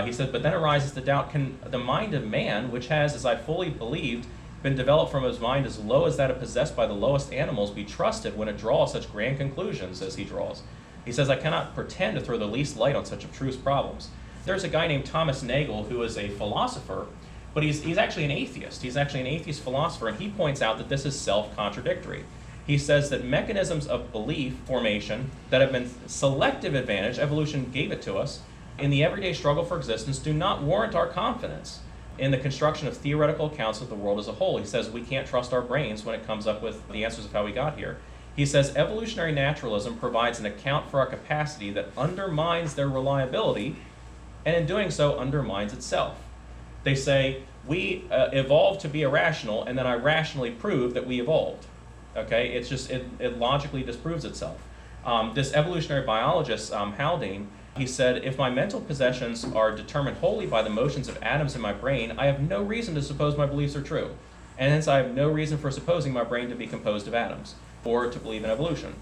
he said, but then arises the doubt, can the mind of man, which has, as I fully believed, been developed from his mind as low as that of possessed by the lowest animals, be trusted when it draws such grand conclusions as he draws? He says, I cannot pretend to throw the least light on such abstruse problems. There's a guy named Thomas Nagel who is a philosopher, but he's actually an atheist. He's actually an atheist philosopher, and he points out that this is self-contradictory. He says that mechanisms of belief formation that have been selective advantage, evolution gave it to us, in the everyday struggle for existence do not warrant our confidence in the construction of theoretical accounts of the world as a whole. He says we can't trust our brains when it comes up with the answers of how we got here. He says evolutionary naturalism provides an account for our capacity that undermines their reliability, and in doing so undermines itself. They say we evolved to be irrational, and then I rationally prove that we evolved. Okay, it logically disproves itself. This evolutionary biologist, Haldane, he said, if my mental possessions are determined wholly by the motions of atoms in my brain, I have no reason to suppose my beliefs are true. And hence I have no reason for supposing my brain to be composed of atoms, or to believe in evolution.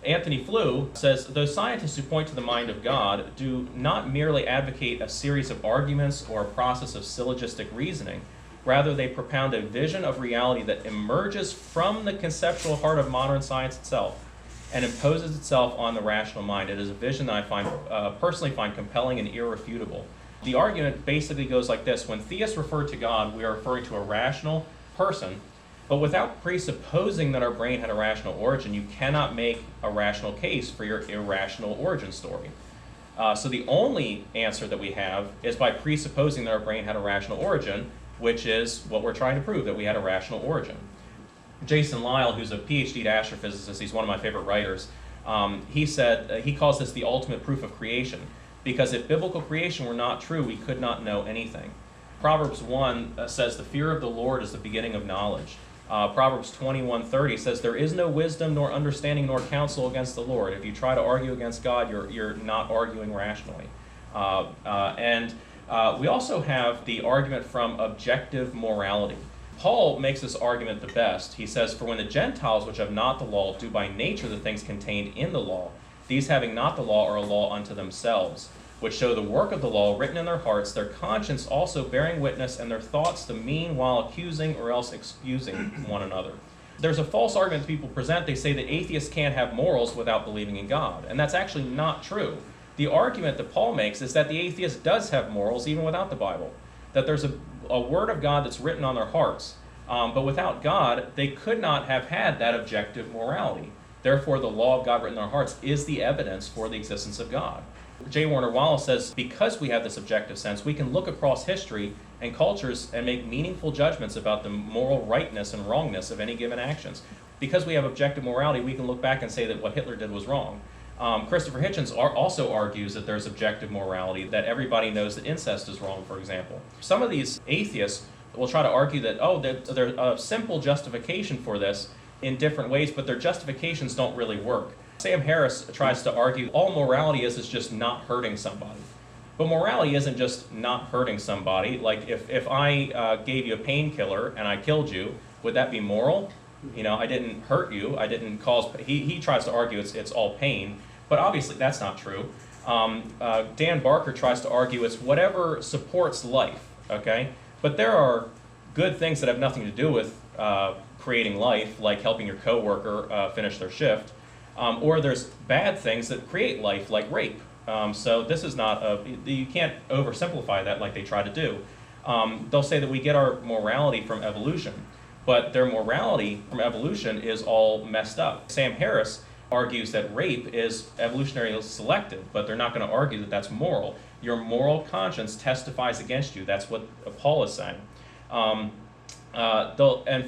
Anthony Flew says, those scientists who point to the mind of God do not merely advocate a series of arguments or a process of syllogistic reasoning. Rather, they propound a vision of reality that emerges from the conceptual heart of modern science itself and imposes itself on the rational mind. It is a vision that I personally find compelling and irrefutable. The argument basically goes like this. When theists refer to God, we are referring to a rational person, but without presupposing that our brain had a rational origin, you cannot make a rational case for your irrational origin story. So the only answer that we have is by presupposing that our brain had a rational origin, which is what we're trying to prove, that we had a rational origin. Jason Lisle, who's a PhD astrophysicist, he's one of my favorite writers, he said, he calls this the ultimate proof of creation, because if biblical creation were not true, we could not know anything. Proverbs 1 says, the fear of the Lord is the beginning of knowledge. Proverbs 21:30 says, there is no wisdom nor understanding nor counsel against the Lord. If you try to argue against God, you're not arguing rationally. We also have the argument from objective morality. Paul makes this argument the best. He says, for when the Gentiles, which have not the law, do by nature the things contained in the law, these having not the law are a law unto themselves, which show the work of the law written in their hearts, their conscience also bearing witness, and their thoughts the mean while accusing or else excusing one another. There's a false argument that people present. They say that atheists can't have morals without believing in God, and that's actually not true. The argument that Paul makes is that the atheist does have morals even without the Bible, that there's a word of God that's written on their hearts, but without God, they could not have had that objective morality. Therefore, the law of God written in their hearts is the evidence for the existence of God. J. Warner Wallace says, because we have this objective sense, we can look across history and cultures and make meaningful judgments about the moral rightness and wrongness of any given actions. Because we have objective morality, we can look back and say that what Hitler did was wrong. Christopher Hitchens also argues that there's objective morality, that everybody knows that incest is wrong, for example. Some of these atheists will try to argue that, there's a simple justification for this in different ways, but their justifications don't really work. Sam Harris tries to argue all morality is just not hurting somebody. But morality isn't just not hurting somebody. Like if I gave you a painkiller and I killed you, would that be moral? You know, I didn't hurt you, I didn't cause, he tries to argue it's all pain, but obviously that's not true. Dan Barker tries to argue it's whatever supports life, okay? But there are good things that have nothing to do with creating life, like helping your coworker finish their shift. Or there's bad things that create life, like rape. So this is not you can't oversimplify that like they try to do. They'll say that we get our morality from evolution, but their morality from evolution is all messed up. Sam Harris argues that rape is evolutionarily selected, but they're not going to argue that that's moral. Your moral conscience testifies against you. That's what Paul is saying. And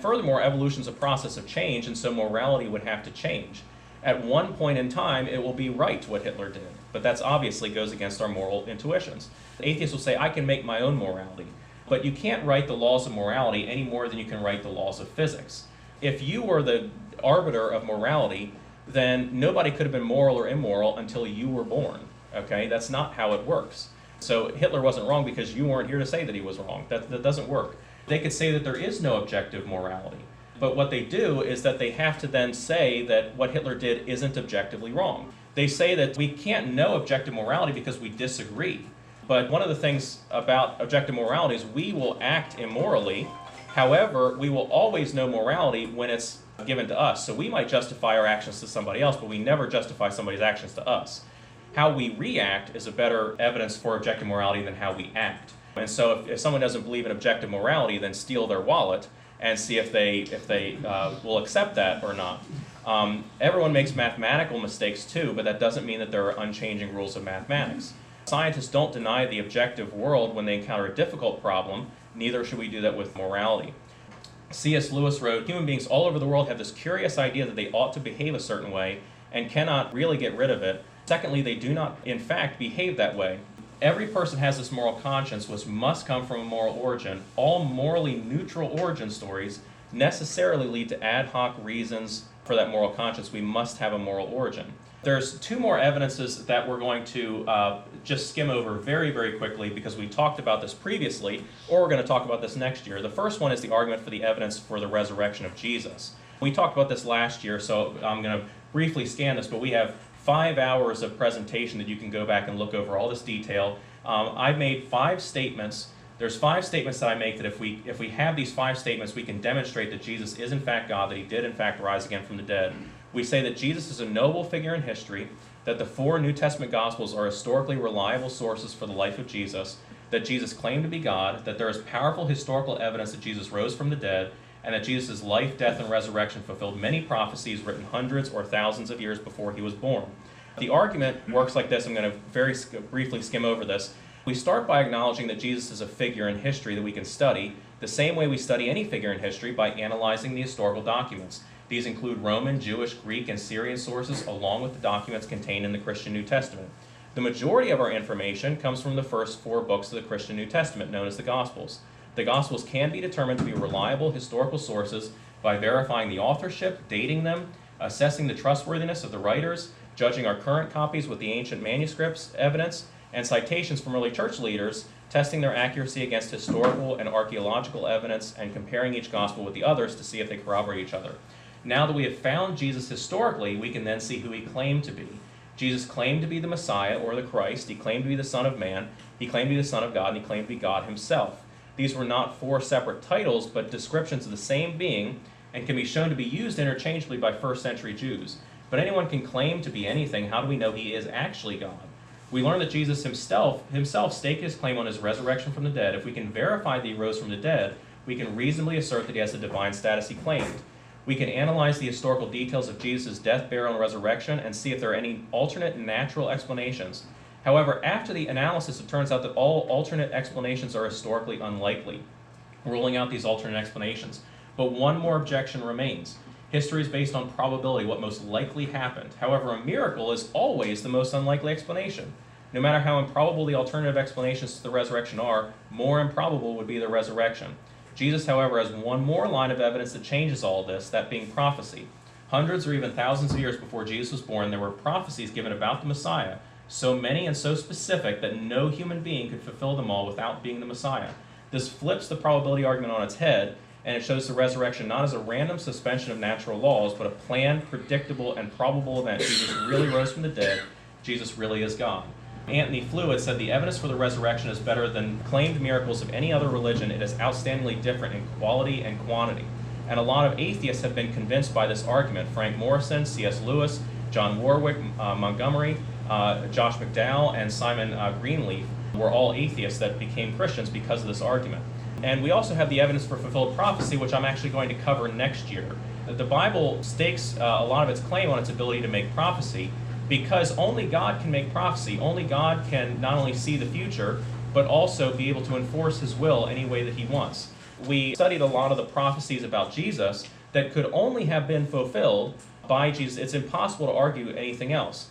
furthermore, evolution is a process of change, and so morality would have to change. At one point in time, it will be right what Hitler did, but that's obviously goes against our moral intuitions. Atheists will say, I can make my own morality, but you can't write the laws of morality any more than you can write the laws of physics. If you were the arbiter of morality, then nobody could have been moral or immoral until you were born, okay? That's not how it works. So Hitler wasn't wrong because you weren't here to say that he was wrong. That doesn't work. They could say that there is no objective morality. But what they do is that they have to then say that what Hitler did isn't objectively wrong. They say that we can't know objective morality because we disagree. But one of the things about objective morality is we will act immorally. However, we will always know morality when it's given to us. So we might justify our actions to somebody else, but we never justify somebody's actions to us. How we react is a better evidence for objective morality than how we act. And so if someone doesn't believe in objective morality, then steal their wallet and see if they will accept that or not. Everyone makes mathematical mistakes too, but that doesn't mean that there are unchanging rules of mathematics. Scientists don't deny the objective world when they encounter a difficult problem, neither should we do that with morality. C.S. Lewis wrote, human beings all over the world have this curious idea that they ought to behave a certain way and cannot really get rid of it. Secondly, they do not, in fact, behave that way. Every person has this moral conscience which must come from a moral origin. All morally neutral origin stories necessarily lead to ad hoc reasons for that moral conscience. We must have a moral origin. There's two more evidences that we're going to just skim over very, very quickly because we talked about this previously, or we're going to talk about this next year. The first one is the argument for the evidence for the resurrection of Jesus. We talked about this last year, so I'm going to briefly scan this, but we have 5 hours of presentation that you can go back and look over all this detail. I've made 5 statements. There's 5 statements that I make that if we have these 5 statements, we can demonstrate that Jesus is in fact God, that he did in fact rise again from the dead. We say that Jesus is a noble figure in history, that the 4 New Testament Gospels are historically reliable sources for the life of Jesus, that Jesus claimed to be God, that there is powerful historical evidence that Jesus rose from the dead, and that Jesus' life, death, and resurrection fulfilled many prophecies written hundreds or thousands of years before he was born. The argument works like this. I'm going to very briefly skim over this. We start by acknowledging that Jesus is a figure in history that we can study, the same way we study any figure in history, by analyzing the historical documents. These include Roman, Jewish, Greek, and Syrian sources, along with the documents contained in the Christian New Testament. The majority of our information comes from the first 4 books of the Christian New Testament, known as the Gospels. The Gospels can be determined to be reliable historical sources by verifying the authorship, dating them, assessing the trustworthiness of the writers, judging our current copies with the ancient manuscripts, evidence, and citations from early church leaders, testing their accuracy against historical and archaeological evidence, and comparing each gospel with the others to see if they corroborate each other. Now that we have found Jesus historically, we can then see who he claimed to be. Jesus claimed to be the Messiah, or the Christ. He claimed to be the Son of Man. He claimed to be the Son of God, and he claimed to be God himself. These were not 4 separate titles, but descriptions of the same being, and can be shown to be used interchangeably by first-century Jews. But anyone can claim to be anything. How do we know he is actually God? We learn that Jesus himself staked his claim on his resurrection from the dead. If we can verify that he rose from the dead, we can reasonably assert that he has the divine status he claimed. We can analyze the historical details of Jesus' death, burial, and resurrection and see if there are any alternate natural explanations. However, after the analysis, it turns out that all alternate explanations are historically unlikely, ruling out these alternate explanations. But one more objection remains. History is based on probability, what most likely happened. However, a miracle is always the most unlikely explanation. No matter how improbable the alternative explanations to the resurrection are, more improbable would be the resurrection. Jesus, however, has one more line of evidence that changes all this, that being prophecy. Hundreds or even thousands of years before Jesus was born, there were prophecies given about the Messiah, so many and so specific that no human being could fulfill them all without being the Messiah. This flips the probability argument on its head, and it shows the resurrection not as a random suspension of natural laws, but a planned, predictable, and probable event. Jesus really rose from the dead. Jesus really is God. Anthony Flewitt said the evidence for the resurrection is better than claimed miracles of any other religion. It is outstandingly different in quality and quantity. And a lot of atheists have been convinced by this argument. Frank Morrison, C.S. Lewis, John Warwick, Montgomery, Josh McDowell, and Simon Greenleaf were all atheists that became Christians because of this argument. And we also have the evidence for fulfilled prophecy, which I'm actually going to cover next year. The Bible stakes a lot of its claim on its ability to make prophecy, because only God can make prophecy. Only God can not only see the future, but also be able to enforce his will any way that he wants. We studied a lot of the prophecies about Jesus that could only have been fulfilled by Jesus. It's impossible to argue anything else.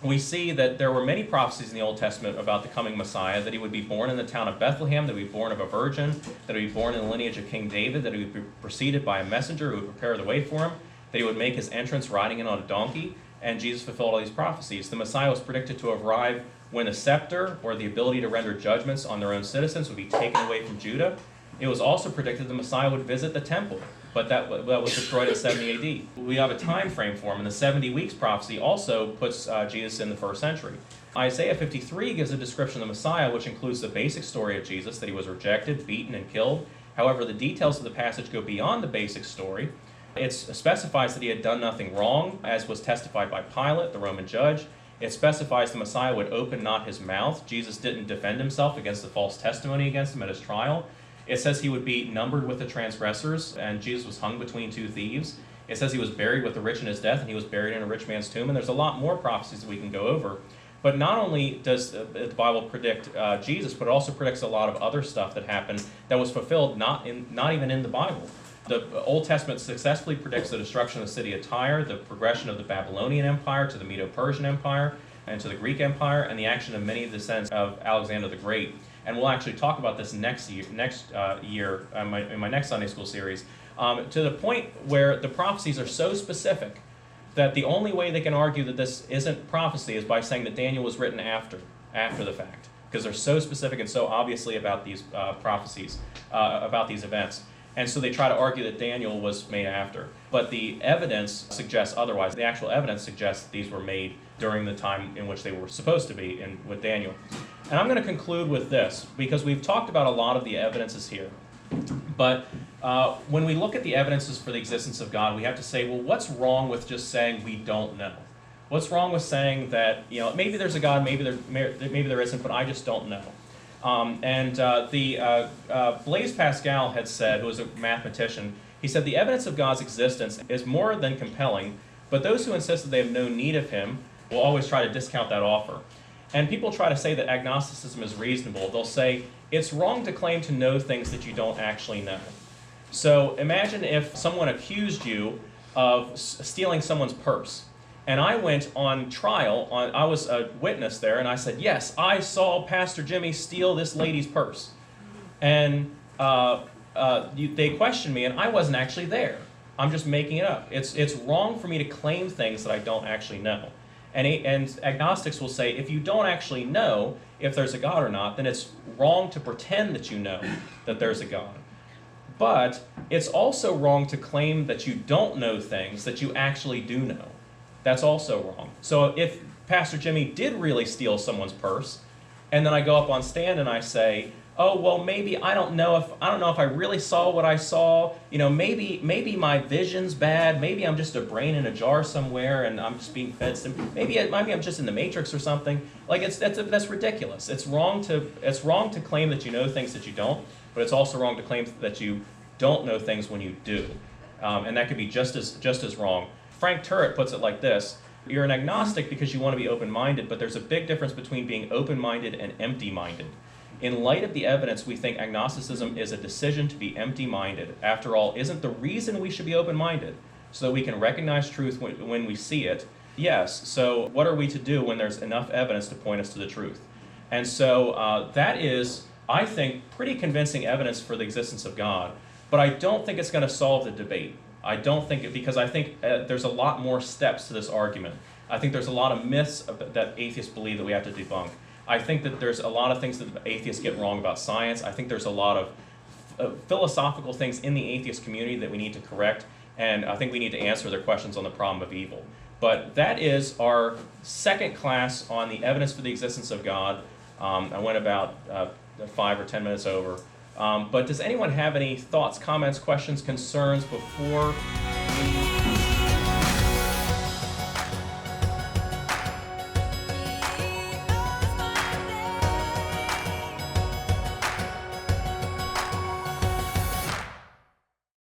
We see that there were many prophecies in the Old Testament about the coming Messiah, that he would be born in the town of Bethlehem, that he would be born of a virgin, that he would be born in the lineage of King David, that he would be preceded by a messenger who would prepare the way for him, that he would make his entrance riding in on a donkey, and Jesus fulfilled all these prophecies. The Messiah was predicted to arrive when the scepter, or the ability to render judgments on their own citizens, would be taken away from Judah. It was also predicted the Messiah would visit the temple, but that was destroyed in 70 AD. We have a time frame for him, and the 70 weeks prophecy also puts Jesus in the first century. Isaiah 53 gives a description of the Messiah, which includes the basic story of Jesus, that he was rejected, beaten, and killed. However, the details of the passage go beyond the basic story. It specifies that he had done nothing wrong, as was testified by Pilate, the Roman judge. It specifies the Messiah would open not his mouth. Jesus didn't defend himself against the false testimony against him at his trial. It says he would be numbered with the transgressors, and Jesus was hung between 2 thieves. It says he was buried with the rich in his death, and he was buried in a rich man's tomb. And there's a lot more prophecies that we can go over. But not only does the Bible predict Jesus, but it also predicts a lot of other stuff that happened that was fulfilled not even in the Bible. The Old Testament successfully predicts the destruction of the city of Tyre, the progression of the Babylonian Empire to the Medo-Persian Empire, and to the Greek Empire, and the action of many of the descendants of Alexander the Great. And we'll actually talk about this next year in my next Sunday school series, to the point where the prophecies are so specific that the only way they can argue that this isn't prophecy is by saying that Daniel was written after the fact, because they're so specific and so obviously about these prophecies, about these events. And so they try to argue that Daniel was made after. But the evidence suggests otherwise. The actual evidence suggests that these were made during the time in which they were supposed to be with Daniel. And I'm going to conclude with this, because we've talked about a lot of the evidences here. But when we look at the evidences for the existence of God, we have to say, well, what's wrong with just saying we don't know? What's wrong with saying that, maybe there's a God, maybe there isn't, but I just don't know? Blaise Pascal had said, who was a mathematician, he said, the evidence of God's existence is more than compelling, but those who insist that they have no need of him will always try to discount that offer. And people try to say that agnosticism is reasonable. They'll say, it's wrong to claim to know things that you don't actually know. So imagine if someone accused you of stealing someone's purse. And I went on trial, I was a witness there, and I said, yes, I saw Pastor Jimmy steal this lady's purse. And they questioned me, and I wasn't actually there. I'm just making it up. It's wrong for me to claim things that I don't actually know. And agnostics will say, if you don't actually know if there's a God or not, then it's wrong to pretend that you know that there's a God. But it's also wrong to claim that you don't know things that you actually do know. That's also wrong. So if Pastor Jimmy did really steal someone's purse, and then I go up on stand and I say, oh, well, maybe I don't know if I really saw what I saw. You know, maybe my vision's bad. Maybe I'm just a brain in a jar somewhere, and I'm just being fed some. Maybe I'm just in the Matrix or something. Like that's ridiculous. It's wrong to claim that you know things that you don't, but it's also wrong to claim that you don't know things when you do, and that could be just as wrong. Frank Turret puts it like this: you're an agnostic because you want to be open-minded, but there's a big difference between being open-minded and empty-minded. In light of the evidence, we think agnosticism is a decision to be empty-minded. After all, isn't the reason we should be open-minded so that we can recognize truth when we see it? Yes, so what are we to do when there's enough evidence to point us to the truth? And so that is, I think, pretty convincing evidence for the existence of God, but I don't think it's going to solve the debate. I don't think because I think there's a lot more steps to this argument. I think there's a lot of myths that atheists believe that we have to debunk. I think that there's a lot of things that atheists get wrong about science. I think there's a lot of philosophical things in the atheist community that we need to correct, and I think we need to answer their questions on the problem of evil. But that is our second class on the evidence for the existence of God. I went about 5 or 10 minutes over. But does anyone have any thoughts, comments, questions, concerns before we